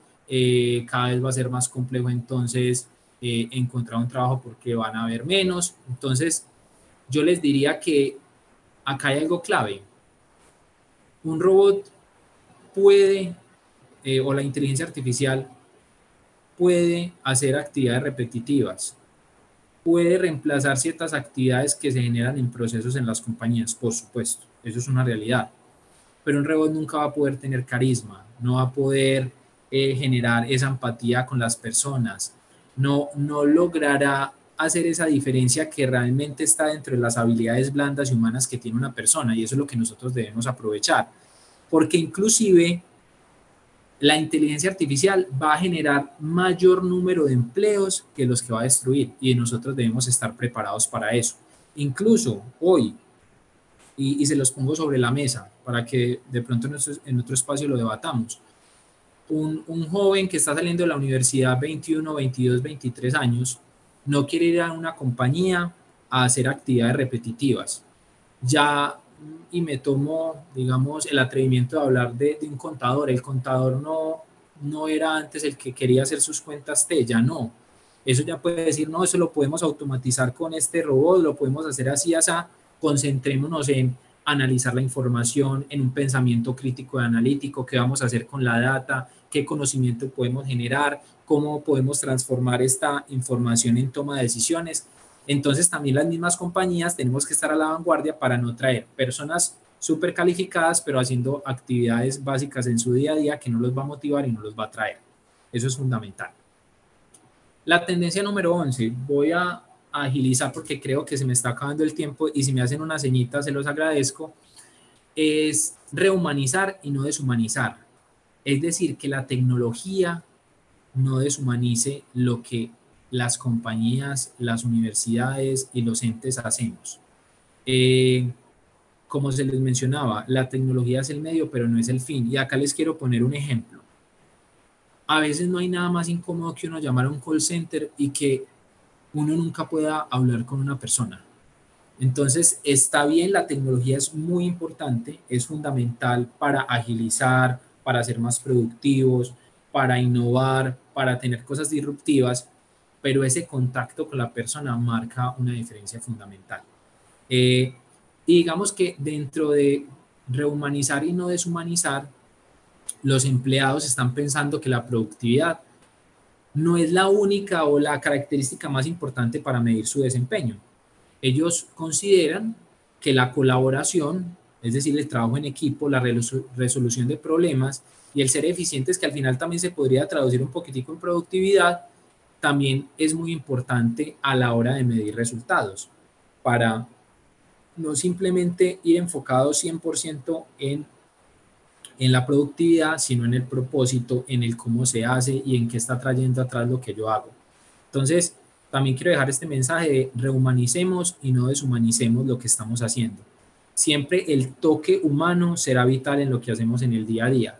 cada vez va a ser más complejo entonces encontrar un trabajo porque van a haber menos. Entonces, yo les diría que acá hay algo clave. Un robot puede, o la inteligencia artificial puede hacer actividades repetitivas, puede reemplazar ciertas actividades que se generan en procesos en las compañías, por supuesto, eso es una realidad, pero un robot nunca va a poder tener carisma, no va a poder generar esa empatía con las personas, no logrará hacer esa diferencia que realmente está dentro de las habilidades blandas y humanas que tiene una persona, y eso es lo que nosotros debemos aprovechar, porque inclusive la inteligencia artificial va a generar mayor número de empleos que los que va a destruir, y nosotros debemos estar preparados para eso. Incluso hoy, y se los pongo sobre la mesa para que de pronto en otro espacio lo debatamos, un joven que está saliendo de la universidad, 21, 22, 23 años, no quiere ir a una compañía a hacer actividades repetitivas. Ya, y me tomo, digamos, el atrevimiento de hablar de un contador. El contador no era antes el que quería hacer sus cuentas T, ya no. Eso ya puede decir, no, eso lo podemos automatizar con este robot, lo podemos hacer así, así. Concentrémonos en analizar la información, en un pensamiento crítico y analítico, qué vamos a hacer con la data, qué conocimiento podemos generar, cómo podemos transformar esta información en toma de decisiones. Entonces también las mismas compañías tenemos que estar a la vanguardia para no traer personas súper calificadas, pero haciendo actividades básicas en su día a día que no los va a motivar y no los va a traer. Eso es fundamental. La tendencia número 11, voy a agilizar porque creo que se me está acabando el tiempo, y si me hacen una ceñita se los agradezco, es rehumanizar y no deshumanizar. Es decir, que la tecnología no deshumanice lo que las compañías, las universidades y los entes hacemos. Como se les mencionaba, la tecnología es el medio, pero no es el fin. Y acá les quiero poner un ejemplo. A veces no hay nada más incómodo que uno llamar a un call center y que uno nunca pueda hablar con una persona. Entonces, está bien, la tecnología es muy importante, es fundamental para agilizar, para ser más productivos, para innovar, para tener cosas disruptivas, pero ese contacto con la persona marca una diferencia fundamental. Y digamos que dentro de rehumanizar y no deshumanizar, los empleados están pensando que la productividad no es la única o la característica más importante para medir su desempeño. Ellos consideran que la colaboración, es decir, el trabajo en equipo, la resolución de problemas y el ser eficientes, que al final también se podría traducir un poquitico en productividad, también es muy importante a la hora de medir resultados, para no simplemente ir enfocado 100% en la productividad, sino en el propósito, en el cómo se hace y en qué está trayendo atrás lo que yo hago. Entonces, también quiero dejar este mensaje de rehumanicemos y no deshumanicemos lo que estamos haciendo. Siempre el toque humano será vital en lo que hacemos en el día a día.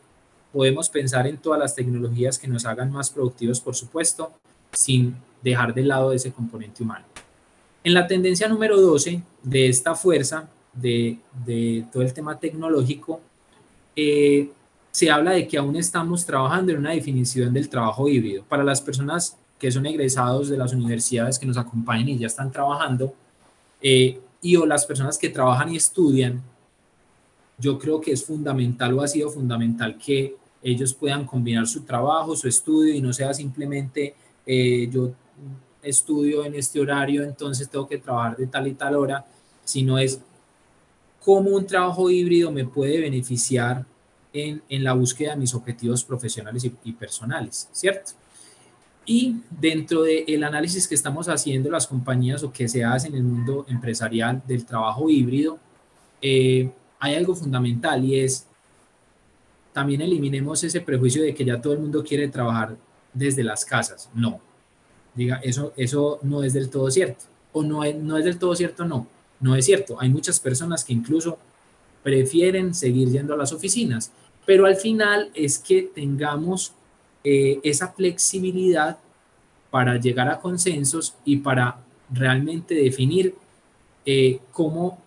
Podemos pensar en todas las tecnologías que nos hagan más productivos, por supuesto, sin dejar de lado ese componente humano. En la tendencia número 12 de esta fuerza, de todo el tema tecnológico, se habla de que aún estamos trabajando en una definición del trabajo híbrido. Para las personas que son egresados de las universidades que nos acompañan y ya están trabajando, y o las personas que trabajan y estudian, yo creo que es fundamental o ha sido fundamental que ellos puedan combinar su trabajo, su estudio, y no sea simplemente yo estudio en este horario, entonces tengo que trabajar de tal y tal hora, sino es cómo un trabajo híbrido me puede beneficiar en la búsqueda de mis objetivos profesionales y personales, ¿cierto? Y dentro del análisis que estamos haciendo las compañías o que se hace en el mundo empresarial del trabajo híbrido, hay algo fundamental, y es también eliminemos ese prejuicio de que ya todo el mundo quiere trabajar desde las casas. No, diga, eso no es del todo cierto. O no es del todo cierto, no es cierto. Hay muchas personas que incluso prefieren seguir yendo a las oficinas, pero al final es que tengamos esa flexibilidad para llegar a consensos y para realmente definir cómo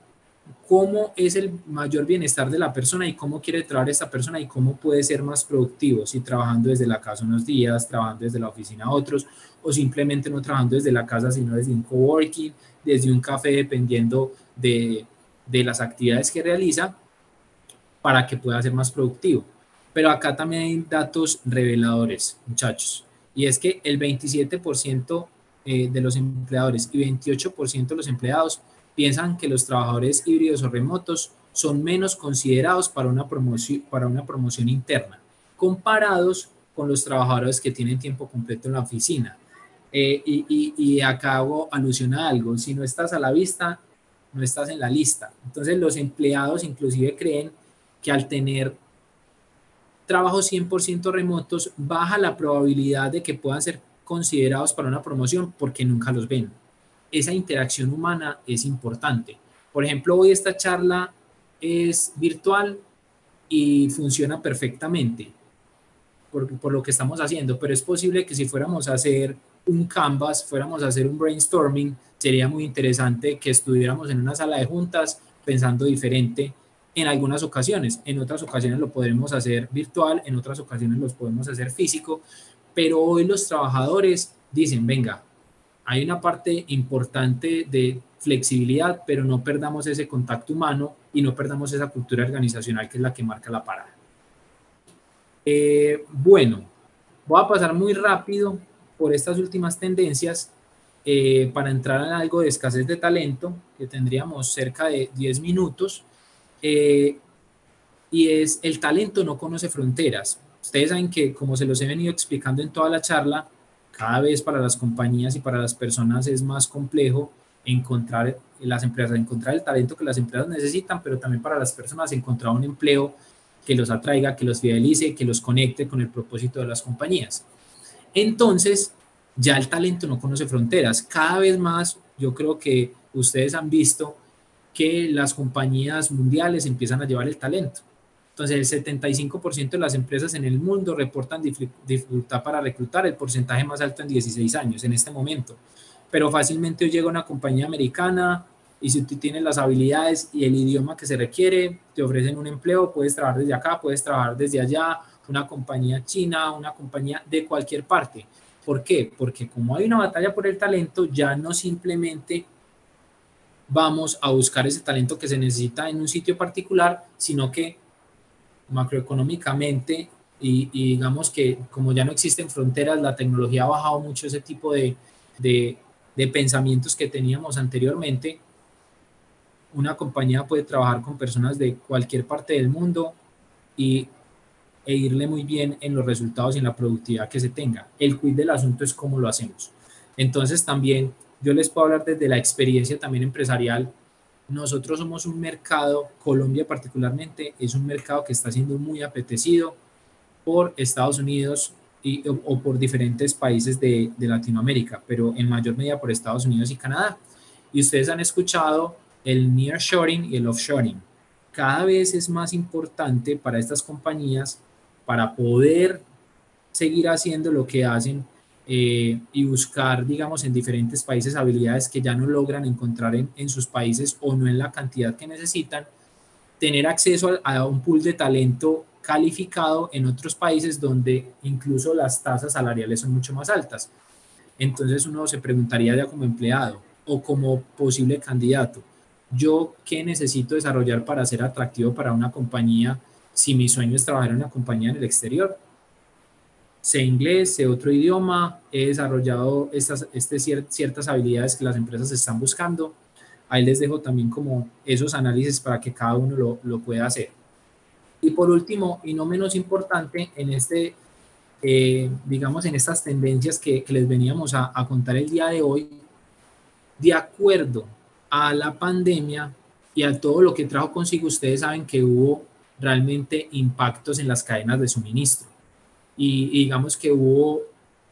es el mayor bienestar de la persona y cómo quiere trabajar esta persona y cómo puede ser más productivo, si trabajando desde la casa unos días, trabajando desde la oficina otros, o simplemente no trabajando desde la casa, sino desde un coworking, desde un café, dependiendo de las actividades que realiza, para que pueda ser más productivo. Pero acá también hay datos reveladores, muchachos, y es que el 27% de los empleadores y 28% de los empleados piensan que los trabajadores híbridos o remotos son menos considerados para una promoción interna, comparados con los trabajadores que tienen tiempo completo en la oficina. Y acá hago alusión a algo, si no estás a la vista, no estás en la lista. Entonces los empleados inclusive creen que al tener trabajos 100% remotos, baja la probabilidad de que puedan ser considerados para una promoción porque nunca los ven. Esa interacción humana es importante. Por ejemplo, hoy esta charla es virtual y funciona perfectamente por lo que estamos haciendo, pero es posible que si fuéramos a hacer un canvas, fuéramos a hacer un brainstorming, sería muy interesante que estuviéramos en una sala de juntas pensando diferente en algunas ocasiones. En otras ocasiones lo podremos hacer virtual, en otras ocasiones lo podemos hacer físico, pero hoy los trabajadores dicen, venga, hay una parte importante de flexibilidad, pero no perdamos ese contacto humano y no perdamos esa cultura organizacional que es la que marca la parada. Bueno, voy a pasar muy rápido por estas últimas tendencias para entrar en algo de escasez de talento, que tendríamos cerca de 10 minutos, y es el talento no conoce fronteras. Ustedes saben que, como se los he venido explicando en toda la charla, cada vez para las compañías y para las personas es más complejo encontrar las empresas, encontrar el talento que las empresas necesitan, pero también para las personas encontrar un empleo que los atraiga, que los fidelice, que los conecte con el propósito de las compañías. Entonces, ya el talento no conoce fronteras. Cada vez más, yo creo que ustedes han visto que las compañías mundiales empiezan a llevar el talento. Entonces, el 75% de las empresas en el mundo reportan dificultad para reclutar, el porcentaje más alto en 16 años en este momento. Pero fácilmente hoy llega una compañía americana y si tú tienes las habilidades y el idioma que se requiere, te ofrecen un empleo, puedes trabajar desde acá, puedes trabajar desde allá, una compañía china, una compañía de cualquier parte. ¿Por qué? Porque como hay una batalla por el talento, ya no simplemente vamos a buscar ese talento que se necesita en un sitio particular, sino que macroeconómicamente y digamos que como ya no existen fronteras, la tecnología ha bajado mucho ese tipo de pensamientos que teníamos anteriormente. Una compañía puede trabajar con personas de cualquier parte del mundo e irle muy bien en los resultados y en la productividad que se tenga. El quid del asunto es cómo lo hacemos. Entonces también yo les puedo hablar desde la experiencia también empresarial. Nosotros somos un mercado, Colombia particularmente, es un mercado que está siendo muy apetecido por Estados Unidos o por diferentes países de Latinoamérica, pero en mayor medida por Estados Unidos y Canadá. Y ustedes han escuchado el nearshoring y el offshoring. Cada vez es más importante para estas compañías para poder seguir haciendo lo que hacen y buscar, digamos, en diferentes países habilidades que ya no logran encontrar en sus países o no en la cantidad que necesitan, tener acceso a un pool de talento calificado en otros países donde incluso las tasas salariales son mucho más altas. Entonces uno se preguntaría ya como empleado o como posible candidato, ¿yo qué necesito desarrollar para ser atractivo para una compañía si mi sueño es trabajar en una compañía en el exterior? Sé inglés, sé otro idioma, he desarrollado ciertas habilidades que las empresas están buscando. Ahí les dejo también como esos análisis para que cada uno lo pueda hacer. Y por último, y no menos importante, en digamos, en estas tendencias que les veníamos a contar el día de hoy, de acuerdo a la pandemia y a todo lo que trajo consigo, ustedes saben que hubo realmente impactos en las cadenas de suministro y digamos que hubo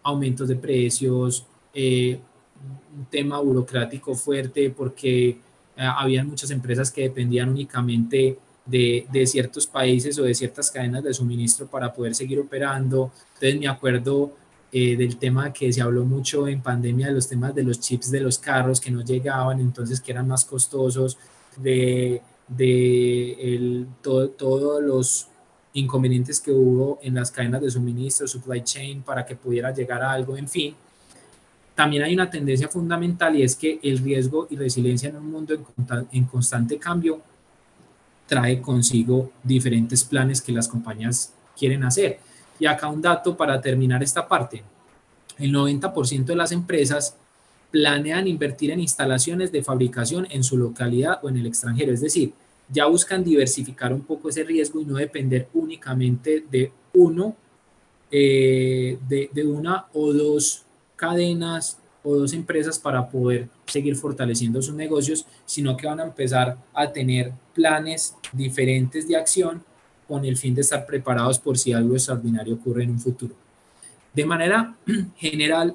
aumentos de precios, un tema burocrático fuerte porque había muchas empresas que dependían únicamente de ciertos países o de ciertas cadenas de suministro para poder seguir operando. Entonces me acuerdo del tema que se habló mucho en pandemia, de los temas de los chips de los carros que no llegaban, entonces que eran más costosos, todos los inconvenientes que hubo en las cadenas de suministro, supply chain, para que pudiera llegar a algo, en fin. También hay una tendencia fundamental y es que el riesgo y resiliencia en un mundo en constante cambio trae consigo diferentes planes que las compañías quieren hacer. Y acá un dato para terminar esta parte. El 90% de las empresas planean invertir en instalaciones de fabricación en su localidad o en el extranjero. Es decir, ya buscan diversificar un poco ese riesgo y no depender únicamente de una o dos cadenas o 2 empresas para poder seguir fortaleciendo sus negocios, sino que van a empezar a tener planes diferentes de acción con el fin de estar preparados por si algo extraordinario ocurre en un futuro. De manera general,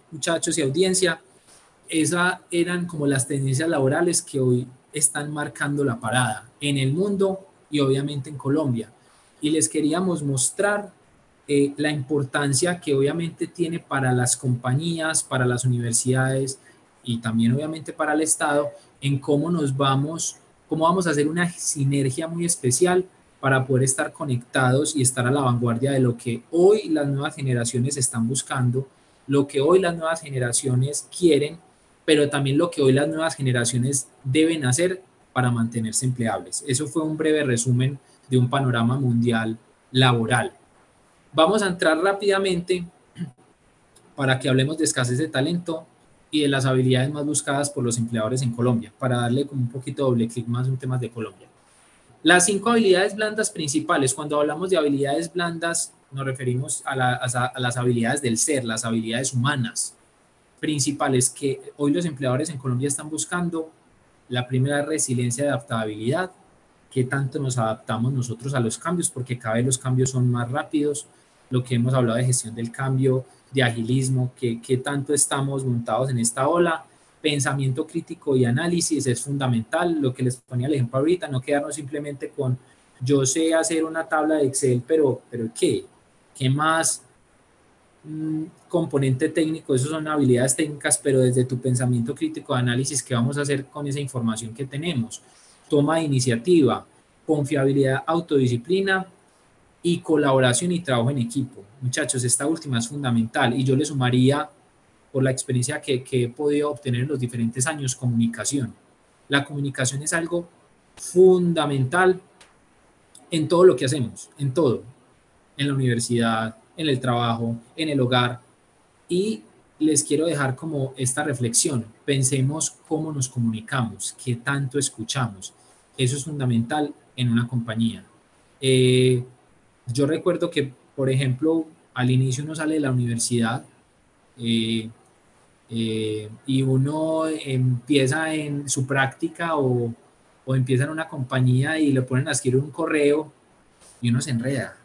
muchachos y audiencia, esas eran como las tendencias laborales que hoy están marcando la parada en el mundo y obviamente en Colombia. Y les queríamos mostrar la importancia que obviamente tiene para las compañías, para las universidades y también obviamente para el Estado, en cómo vamos a hacer una sinergia muy especial para poder estar conectados y estar a la vanguardia de lo que hoy las nuevas generaciones están buscando, lo que hoy las nuevas generaciones quieren, pero también lo que hoy las nuevas generaciones deben hacer para mantenerse empleables. Eso fue un breve resumen de un panorama mundial laboral. Vamos a entrar rápidamente para que hablemos de escasez de talento y de las habilidades más buscadas por los empleadores en Colombia, para darle como un poquito de doble clic más en temas de Colombia. Las 5 habilidades blandas principales. Cuando hablamos de habilidades blandas, nos referimos a las habilidades del ser, las habilidades humanas principales que hoy los empleadores en Colombia están buscando. La primera es resiliencia y adaptabilidad. ¿Qué tanto nos adaptamos nosotros a los cambios? Porque cada vez los cambios son más rápidos. Lo que hemos hablado de gestión del cambio, de agilismo, qué tanto estamos montados en esta ola. Pensamiento crítico y análisis es fundamental. Lo que les ponía el ejemplo ahorita, no quedarnos simplemente con yo sé hacer una tabla de Excel, pero ¿qué? ¿Qué más componente técnico? Eso son habilidades técnicas, pero desde tu pensamiento crítico de análisis, ¿qué vamos a hacer con esa información que tenemos? Toma de iniciativa, confiabilidad, autodisciplina y colaboración y trabajo en equipo. Muchachos, esta última es fundamental y yo le sumaría, por la experiencia que he podido obtener en los diferentes años, comunicación. La comunicación es algo fundamental en todo lo que hacemos, en todo, en la universidad, en el trabajo, en el hogar. Y les quiero dejar como esta reflexión. Pensemos cómo nos comunicamos, qué tanto escuchamos. Eso es fundamental en una compañía. Yo recuerdo que, por ejemplo, al inicio uno sale de la universidad y uno empieza en su práctica o empieza en una compañía y le ponen a escribir un correo y uno se enreda.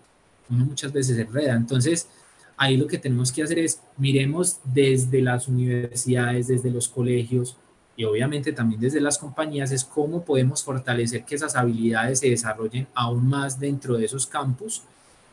Uno muchas veces se enreda. Entonces, ahí lo que tenemos que hacer es miremos desde las universidades, desde los colegios y obviamente también desde las compañías, es cómo podemos fortalecer que esas habilidades se desarrollen aún más dentro de esos campus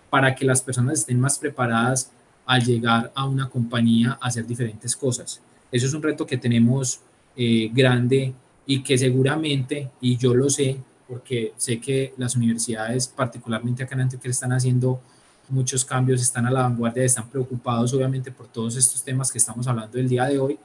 para que las personas estén más preparadas al llegar a una compañía a hacer diferentes cosas. Eso es un reto que tenemos grande y que seguramente, y yo lo sé, porque sé que las universidades, particularmente acá en Antioquia, están haciendo muchos cambios, están a la vanguardia, están preocupados obviamente por todos estos temas que estamos hablando el día de hoy,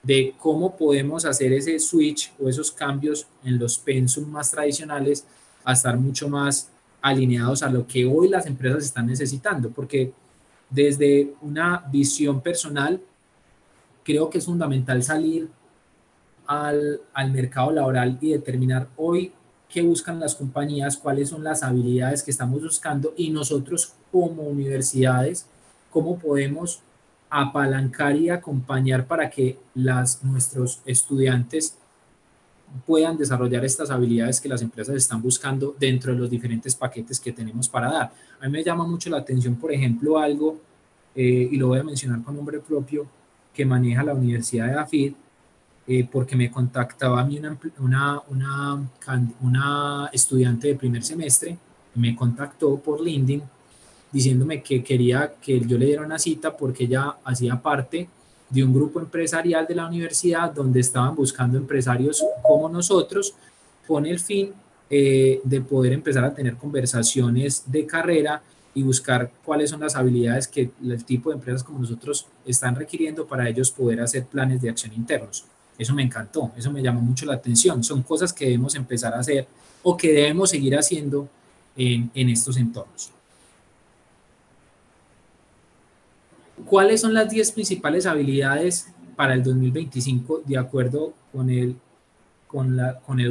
de cómo podemos hacer ese switch o esos cambios en los pensum más tradicionales a estar mucho más alineados a lo que hoy las empresas están necesitando, porque desde una visión personal creo que es fundamental salir al mercado laboral y determinar hoy qué buscan las compañías, cuáles son las habilidades que estamos buscando y nosotros como universidades, cómo podemos apalancar y acompañar para que nuestros estudiantes puedan desarrollar estas habilidades que las empresas están buscando dentro de los diferentes paquetes que tenemos para dar. A mí me llama mucho la atención, por ejemplo, algo, y lo voy a mencionar con nombre propio, que maneja la Universidad de AFID, porque me contactaba a mí una estudiante de primer semestre, me contactó por LinkedIn diciéndome que quería que yo le diera una cita porque ella hacía parte de un grupo empresarial de la universidad donde estaban buscando empresarios como nosotros con el fin de poder empezar a tener conversaciones de carrera y buscar cuáles son las habilidades que el tipo de empresas como nosotros están requiriendo para ellos poder hacer planes de acción internos. Eso me encantó, eso me llamó mucho la atención. Son cosas que debemos empezar a hacer o que debemos seguir haciendo en estos entornos. ¿Cuáles son las 10 principales habilidades para el 2025 de acuerdo con el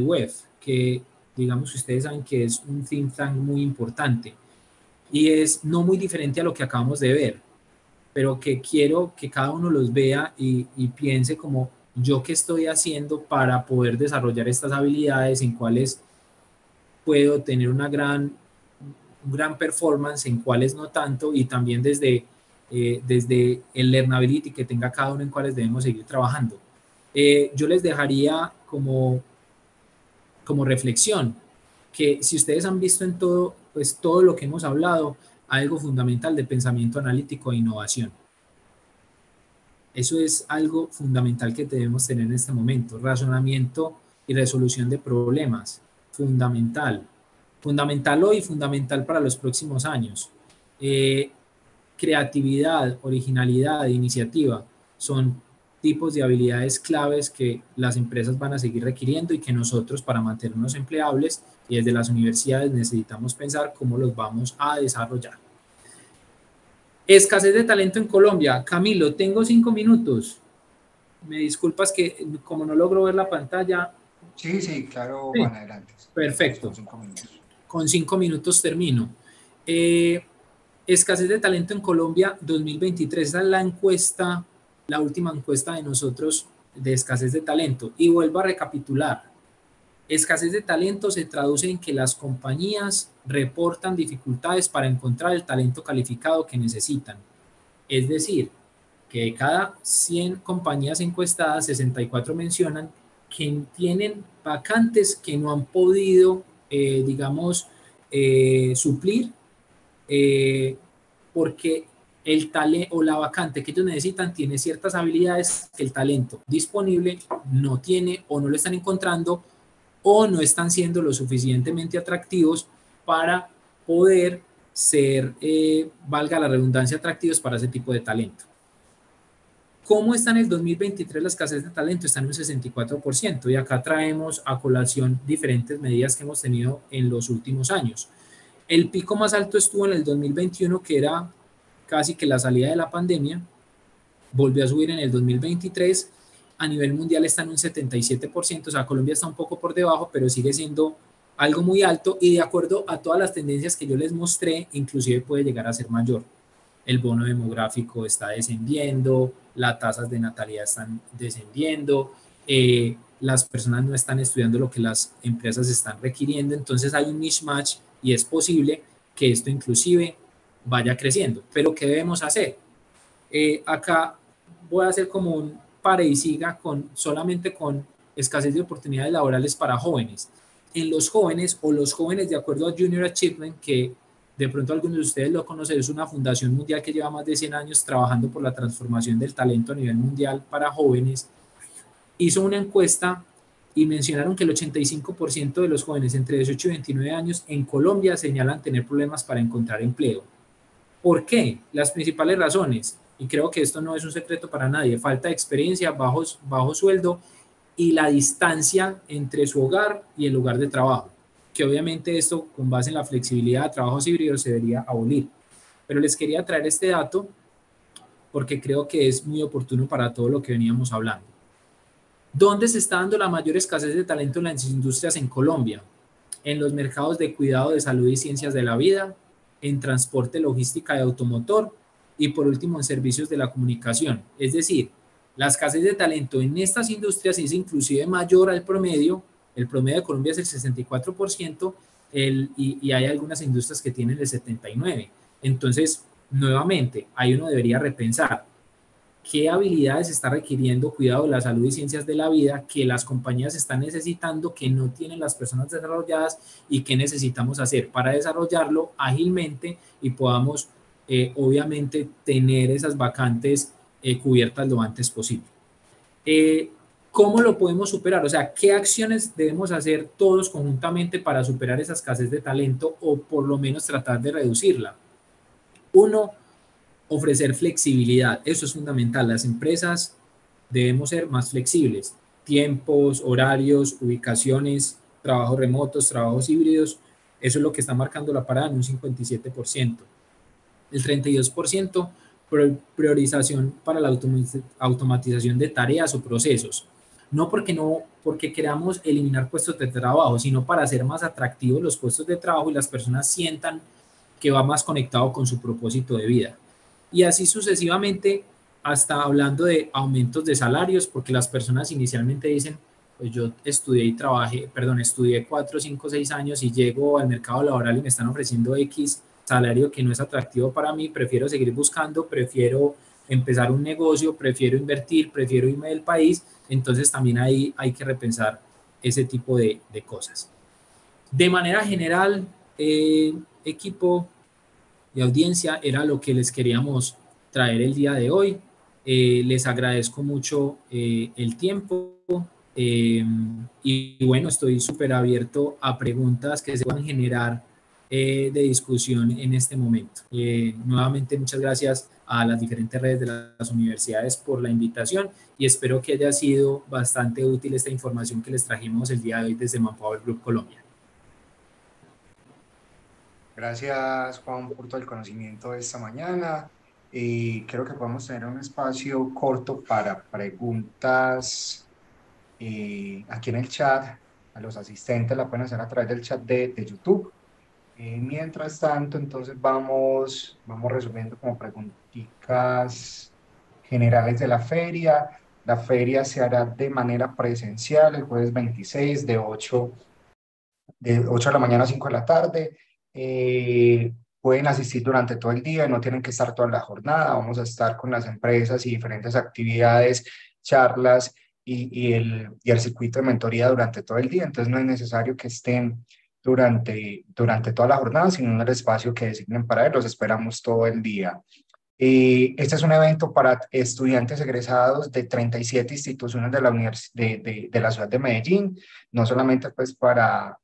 WEF? Que digamos que ustedes saben que es un think tank muy importante y es no muy diferente a lo que acabamos de ver. pero que quiero que cada uno los vea y piense como yo qué estoy haciendo para poder desarrollar estas habilidades, en cuáles puedo tener un gran performance, en cuáles no tanto, y también desde el learnability que tenga cada uno en cuáles debemos seguir trabajando. Yo les dejaría como reflexión que si ustedes han visto en todo, pues todo lo que hemos hablado, algo fundamental de pensamiento analítico e innovación. Eso es algo fundamental que debemos tener en este momento. Razonamiento y resolución de problemas. Fundamental. Fundamental hoy, fundamental para los próximos años. Creatividad, originalidad, iniciativa son tipos de habilidades claves que las empresas van a seguir requiriendo y que nosotros, para mantenernos empleables y desde las universidades, necesitamos pensar cómo los vamos a desarrollar. Escasez de talento en Colombia. Camilo, tengo 5 minutos. Me disculpas que como no logro ver la pantalla. Sí, claro, Sí, Juan, adelante. perfecto. Son 5 minutos. Con 5 minutos termino. Escasez de talento en Colombia 2023. Esa es la encuesta, la última encuesta de nosotros de escasez de talento. Y vuelvo a recapitular. Escasez de talento se traduce en que las compañías reportan dificultades para encontrar el talento calificado que necesitan. Es decir, que de cada 100 compañías encuestadas, 64 mencionan que tienen vacantes que no han podido, suplir, porque el talento o la vacante que ellos necesitan tiene ciertas habilidades que el talento disponible no tiene o no lo están encontrando o no están siendo lo suficientemente atractivos para poder ser, valga la redundancia, atractivos para ese tipo de talento. ¿Cómo está en el 2023 la escasez de talento? Está en un 64%, y acá traemos a colación diferentes medidas que hemos tenido en los últimos años. El pico más alto estuvo en el 2021, que era casi que la salida de la pandemia, volvió a subir en el 2023, a nivel mundial está en un 77%, o sea, Colombia está un poco por debajo, pero sigue siendo algo muy alto y de acuerdo a todas las tendencias que yo les mostré, inclusive puede llegar a ser mayor. El bono demográfico está descendiendo, las tasas de natalidad están descendiendo, las personas no están estudiando lo que las empresas están requiriendo, entonces hay un mismatch y es posible que esto inclusive vaya creciendo. Pero ¿qué debemos hacer? Acá voy a hacer como un pare y siga solamente con escasez de oportunidades laborales para jóvenes. En los jóvenes o los jóvenes, de acuerdo a Junior Achievement, que de pronto algunos de ustedes lo conocen, es una fundación mundial que lleva más de 100 años trabajando por la transformación del talento a nivel mundial para jóvenes, hizo una encuesta y mencionaron que el 85% de los jóvenes entre 18 y 29 años en Colombia señalan tener problemas para encontrar empleo. ¿Por qué? Las principales razones, y creo que esto no es un secreto para nadie: falta de experiencia, bajo sueldo y la distancia entre su hogar y el lugar de trabajo, que obviamente esto, con base en la flexibilidad de trabajos híbridos, se debería abolir. Pero les quería traer este dato porque creo que es muy oportuno para todo lo que veníamos hablando. ¿Dónde se está dando la mayor escasez de talento en las industrias en Colombia? En los mercados de cuidado de salud y ciencias de la vida, en transporte, logística y automotor, y por último en servicios de la comunicación. Es decir, la escasez de talento en estas industrias es inclusive mayor al promedio. El promedio de Colombia es el 64%, y hay algunas industrias que tienen el 79%. Entonces, nuevamente, ahí uno debería repensar qué habilidades está requiriendo cuidado de la salud y ciencias de la vida que las compañías están necesitando, que no tienen las personas desarrolladas, y qué necesitamos hacer para desarrollarlo ágilmente y podamos, obviamente, tener esas vacantes cubiertas lo antes posible. ¿Cómo lo podemos superar? O sea, ¿qué acciones debemos hacer todos conjuntamente para superar esa escasez de talento o por lo menos tratar de reducirla? Uno, ofrecer flexibilidad. Eso es fundamental. Las empresas debemos ser más flexibles. Tiempos, horarios, ubicaciones, trabajos remotos, trabajos híbridos. Eso es lo que está marcando la parada en un 57%. El 32%, priorización para la automatización de tareas o procesos. No porque queramos eliminar puestos de trabajo, sino para hacer más atractivos los puestos de trabajo y las personas sientan que va más conectado con su propósito de vida. y así sucesivamente, hasta hablando de aumentos de salarios, porque las personas inicialmente dicen, pues yo estudié y trabajé, perdón, estudié 4, 5, 6 años y llego al mercado laboral y me están ofreciendo X salario que no es atractivo para mí, prefiero seguir buscando, prefiero empezar un negocio, prefiero invertir, prefiero irme del país, entonces también ahí hay que repensar ese tipo de cosas. De manera general, equipo y audiencia, era lo que les queríamos traer el día de hoy. Les agradezco mucho el tiempo y bueno, estoy súper abierto a preguntas que se puedan generar de discusión en este momento. Nuevamente, muchas gracias a las diferentes redes de las universidades por la invitación y espero que haya sido bastante útil esta información que les trajimos el día de hoy desde Manpower Group Colombia. Gracias, Juan, por todo el conocimiento de esta mañana. Y creo que podemos tener un espacio corto para preguntas aquí en el chat. A los asistentes la pueden hacer a través del chat de YouTube. Mientras tanto, entonces vamos resumiendo como preguntitas generales de la feria. La feria se hará de manera presencial el jueves 26 de 8 de la mañana a 5 de la tarde. Pueden asistir durante todo el día, no tienen que estar toda la jornada. Vamos a estar con las empresas y diferentes actividades, charlas y el circuito de mentoría durante todo el día. Entonces no es necesario que estén durante toda la jornada, sino en el espacio que designen para él. Los esperamos todo el día. Este es un evento para estudiantes egresados de 37 instituciones de de la ciudad de Medellín, no solamente pues para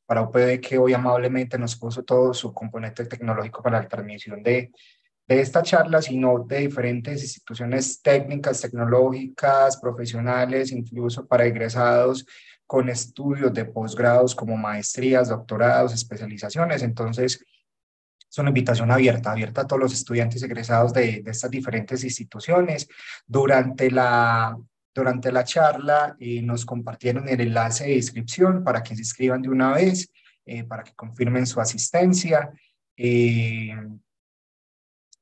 UPB, que hoy amablemente nos puso todo su componente tecnológico para la transmisión de esta charla, sino de diferentes instituciones técnicas, tecnológicas, profesionales, incluso para egresados con estudios de posgrados como maestrías, doctorados, especializaciones. Entonces, es una invitación abierta a todos los estudiantes egresados de estas diferentes instituciones. Durante la charla nos compartieron el enlace de inscripción para que se inscriban de una vez, para que confirmen su asistencia. Eh,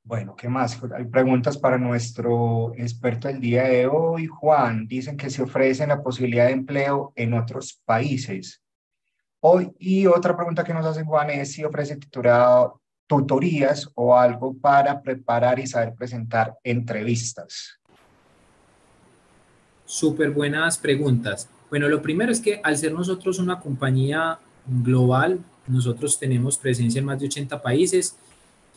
bueno, ¿qué más? Hay preguntas para nuestro experto del día de hoy, Juan. Dicen que se ofrece la posibilidad de empleo en otros países. Hoy, y otra pregunta que nos hace Juan es si ofrece tutorías o algo para preparar y saber presentar entrevistas. Súper buenas preguntas. Bueno, lo primero es que al ser nosotros una compañía global, nosotros tenemos presencia en más de 80 países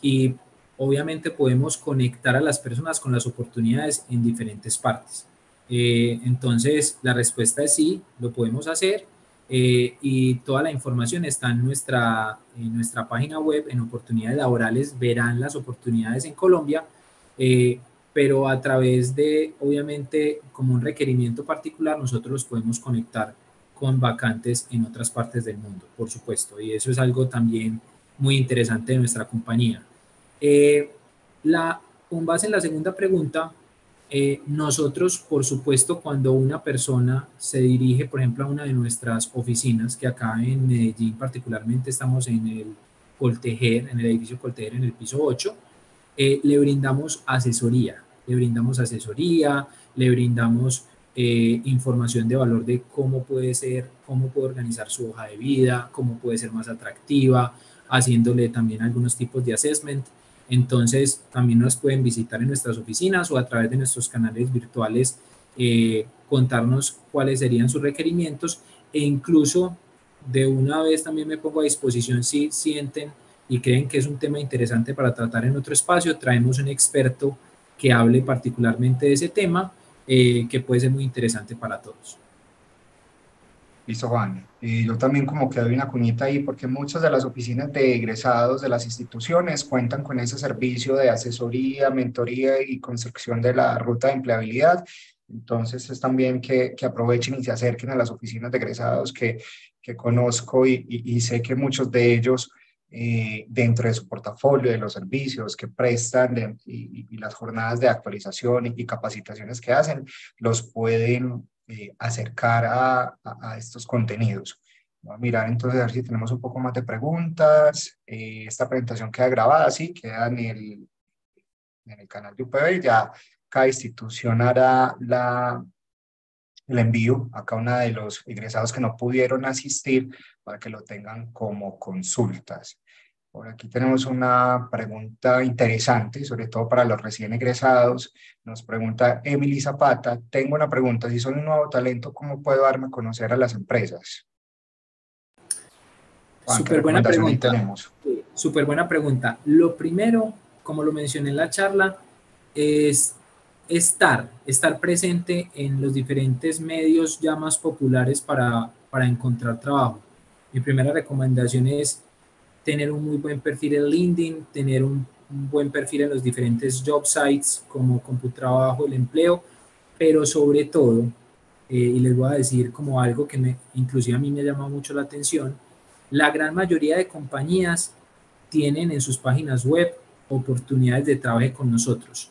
y obviamente podemos conectar a las personas con las oportunidades en diferentes partes. Entonces, la respuesta es sí, lo podemos hacer y toda la información está en nuestra página web, en oportunidades laborales, verán las oportunidades en Colombia, eh, pero a través de, obviamente, como un requerimiento particular, nosotros los podemos conectar con vacantes en otras partes del mundo, por supuesto, y eso es algo también muy interesante de nuestra compañía. Eh, con base en la segunda pregunta, nosotros, por supuesto, cuando una persona se dirige, por ejemplo, a una de nuestras oficinas, que acá en Medellín particularmente estamos en el Coltejer, en el edificio Coltejer, en el piso 8, le brindamos asesoría, le brindamos información de valor de cómo puede ser, cómo puede organizar su hoja de vida, cómo puede ser más atractiva, haciéndole también algunos tipos de assessment. Entonces, también nos pueden visitar en nuestras oficinas o a través de nuestros canales virtuales, contarnos cuáles serían sus requerimientos e incluso de una vez también me pongo a disposición si sienten y creen que es un tema interesante para tratar en otro espacio, traemos un experto que hable particularmente de ese tema, que puede ser muy interesante para todos. Listo, Juan. Yo también como que doy una cuñita ahí porque muchas de las oficinas de egresados de las instituciones cuentan con ese servicio de asesoría, mentoría y construcción de la ruta de empleabilidad. Entonces es también que aprovechen y se acerquen a las oficinas de egresados que conozco y sé que muchos de ellos dentro de su portafolio, de los servicios que prestan y las jornadas de actualización y capacitaciones que hacen, los pueden acercar a estos contenidos. Voy a mirar entonces a ver si tenemos un poco más de preguntas. Esta presentación queda grabada, sí, queda en en el canal de UPB. Ya cada institución hará el envío a cada uno de los egresados que no pudieron asistir para que lo tengan como consultas. Por aquí tenemos una pregunta interesante, sobre todo para los recién egresados. Nos pregunta Emily Zapata, tengo una pregunta, si soy un nuevo talento, ¿cómo puedo darme a conocer a las empresas? Juan, ¿qué Súper buena recomendación ahí pregunta. tenemos? Súper buena pregunta. Lo primero, como lo mencioné en la charla, es estar presente en los diferentes medios ya más populares para encontrar trabajo. Mi primera recomendación es tener un muy buen perfil en LinkedIn, tener un buen perfil en los diferentes job sites como Computrabajo, el empleo, pero sobre todo, y les voy a decir como algo que inclusive a mí me llama mucho la atención, la gran mayoría de compañías tienen en sus páginas web oportunidades de trabajo con nosotros.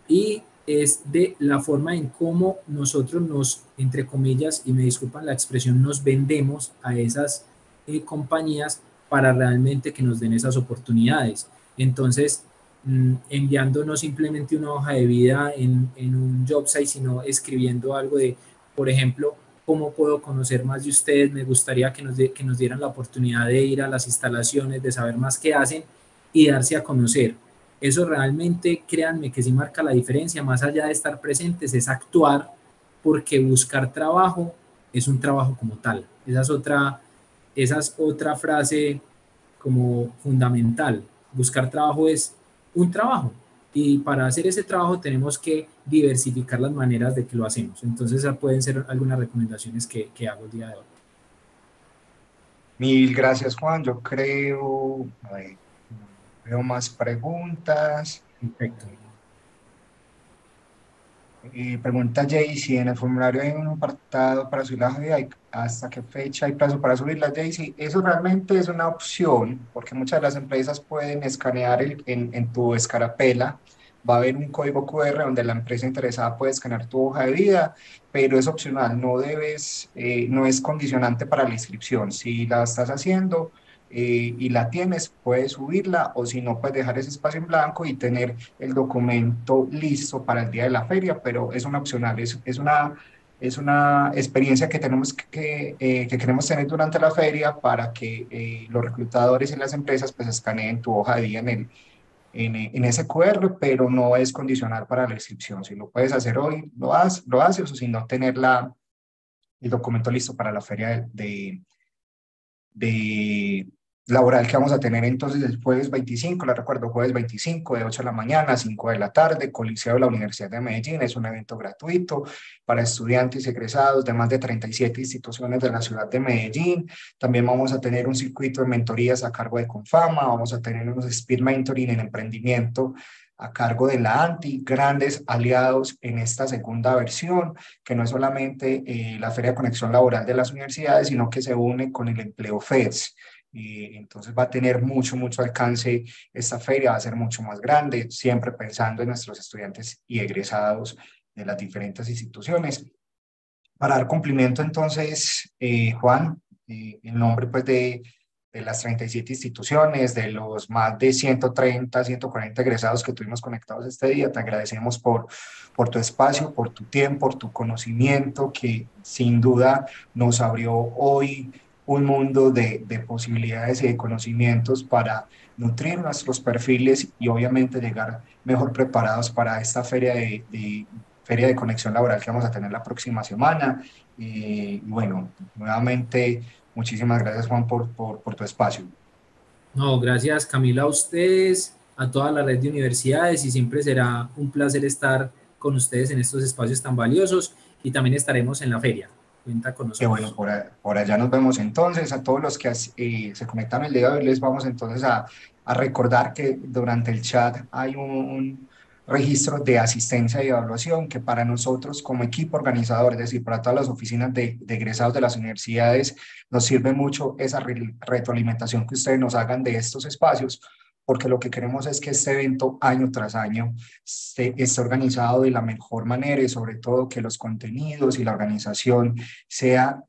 Y es de la forma en cómo nosotros nos, entre comillas, y me disculpan la expresión, nos vendemos a esas compañías para realmente que nos den esas oportunidades. Entonces, enviando no simplemente una hoja de vida en un job site, sino escribiendo algo de, por ejemplo, cómo puedo conocer más de ustedes, me gustaría que nos dieran la oportunidad de ir a las instalaciones, de saber más qué hacen y darse a conocer. Eso realmente, créanme que sí marca la diferencia, más allá de estar presentes, es actuar, porque buscar trabajo es un trabajo como tal. Esa es otra frase como fundamental. Buscar trabajo es un trabajo. Y para hacer ese trabajo tenemos que diversificar las maneras de que lo hacemos. Entonces, esas pueden ser algunas recomendaciones que hago el día de hoy. Mil gracias, Juan. Yo creo, a ver, no veo más preguntas. Perfecto. Pregunta Jaycee, en el formulario hay un apartado para subir la hoja, ¿hasta qué fecha hay plazo para subirla, Jaycee? Eso realmente es una opción, porque muchas de las empresas pueden escanear en tu escarapela, va a haber un código QR donde la empresa interesada puede escanear tu hoja de vida, pero es opcional, no es condicionante para la inscripción. Si la estás haciendo y la tienes, puedes subirla, o si no, puedes dejar ese espacio en blanco y tener el documento listo para el día de la feria, pero es una opcional, es una experiencia que que queremos tener durante la feria para que los reclutadores y las empresas pues escaneen tu hoja de vida en ese QR, pero no es condicional para la inscripción. Si lo puedes hacer hoy, lo haces, o si no, tener el documento listo para la feria de laboral que vamos a tener entonces el jueves 25, la recuerdo, jueves 25 de 8 de la mañana a 5 de la tarde, Coliseo de la Universidad de Medellín. Es un evento gratuito para estudiantes egresados de más de 37 instituciones de la ciudad de Medellín. También vamos a tener un circuito de mentorías a cargo de Confama, vamos a tener unos speed mentoring en emprendimiento a cargo de la ANTI, grandes aliados en esta segunda versión, que no es solamente la Feria de Conexión Laboral de las universidades, sino que se une con el Empleo FEDS. Entonces va a tener mucho alcance esta feria, va a ser mucho más grande, siempre pensando en nuestros estudiantes y egresados de las diferentes instituciones. Para dar cumplimiento entonces, Juan, en nombre pues de las 37 instituciones, de los más de 130, 140 egresados que tuvimos conectados este día, te agradecemos por tu espacio, por tu tiempo, por tu conocimiento, que sin duda nos abrió hoy un mundo de posibilidades y de conocimientos para nutrir nuestros perfiles y obviamente llegar mejor preparados para esta feria de conexión laboral que vamos a tener la próxima semana. Y bueno, nuevamente, muchísimas gracias, Juan, por tu espacio. No, gracias Camila a ustedes, a toda la red de universidades y siempre será un placer estar con ustedes en estos espacios tan valiosos y también estaremos en la feria. Cuenta con Que bueno, nosotros. por allá nos vemos entonces. A todos los que se conectan el día de hoy, les vamos entonces a recordar que durante el chat hay un registro de asistencia y evaluación que para nosotros como equipo organizador, es decir, para todas las oficinas de egresados de las universidades, nos sirve mucho esa retroalimentación que ustedes nos hagan de estos espacios, porque lo que queremos es que este evento año tras año esté organizado de la mejor manera y sobre todo que los contenidos y la organización sea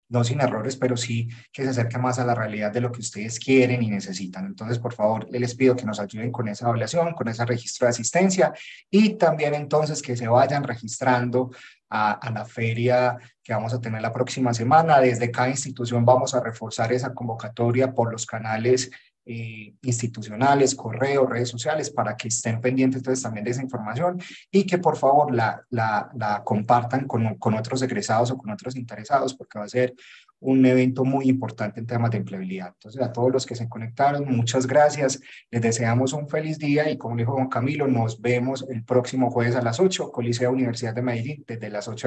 no sin errores, pero sí que se acerque más a la realidad de lo que ustedes quieren y necesitan. Entonces, por favor, les pido que nos ayuden con esa evaluación, con ese registro de asistencia y también entonces que se vayan registrando a la feria que vamos a tener la próxima semana. Desde cada institución vamos a reforzar esa convocatoria por los canales institucionales, correos, redes sociales, para que estén pendientes entonces también de esa información y que por favor la compartan con otros egresados o con otros interesados, porque va a ser un evento muy importante en temas de empleabilidad. Entonces, a todos los que se conectaron, muchas gracias, les deseamos un feliz día y como dijo Juan Camilo, nos vemos el próximo jueves a las 8, Coliseo Universidad de Medellín, desde las 8.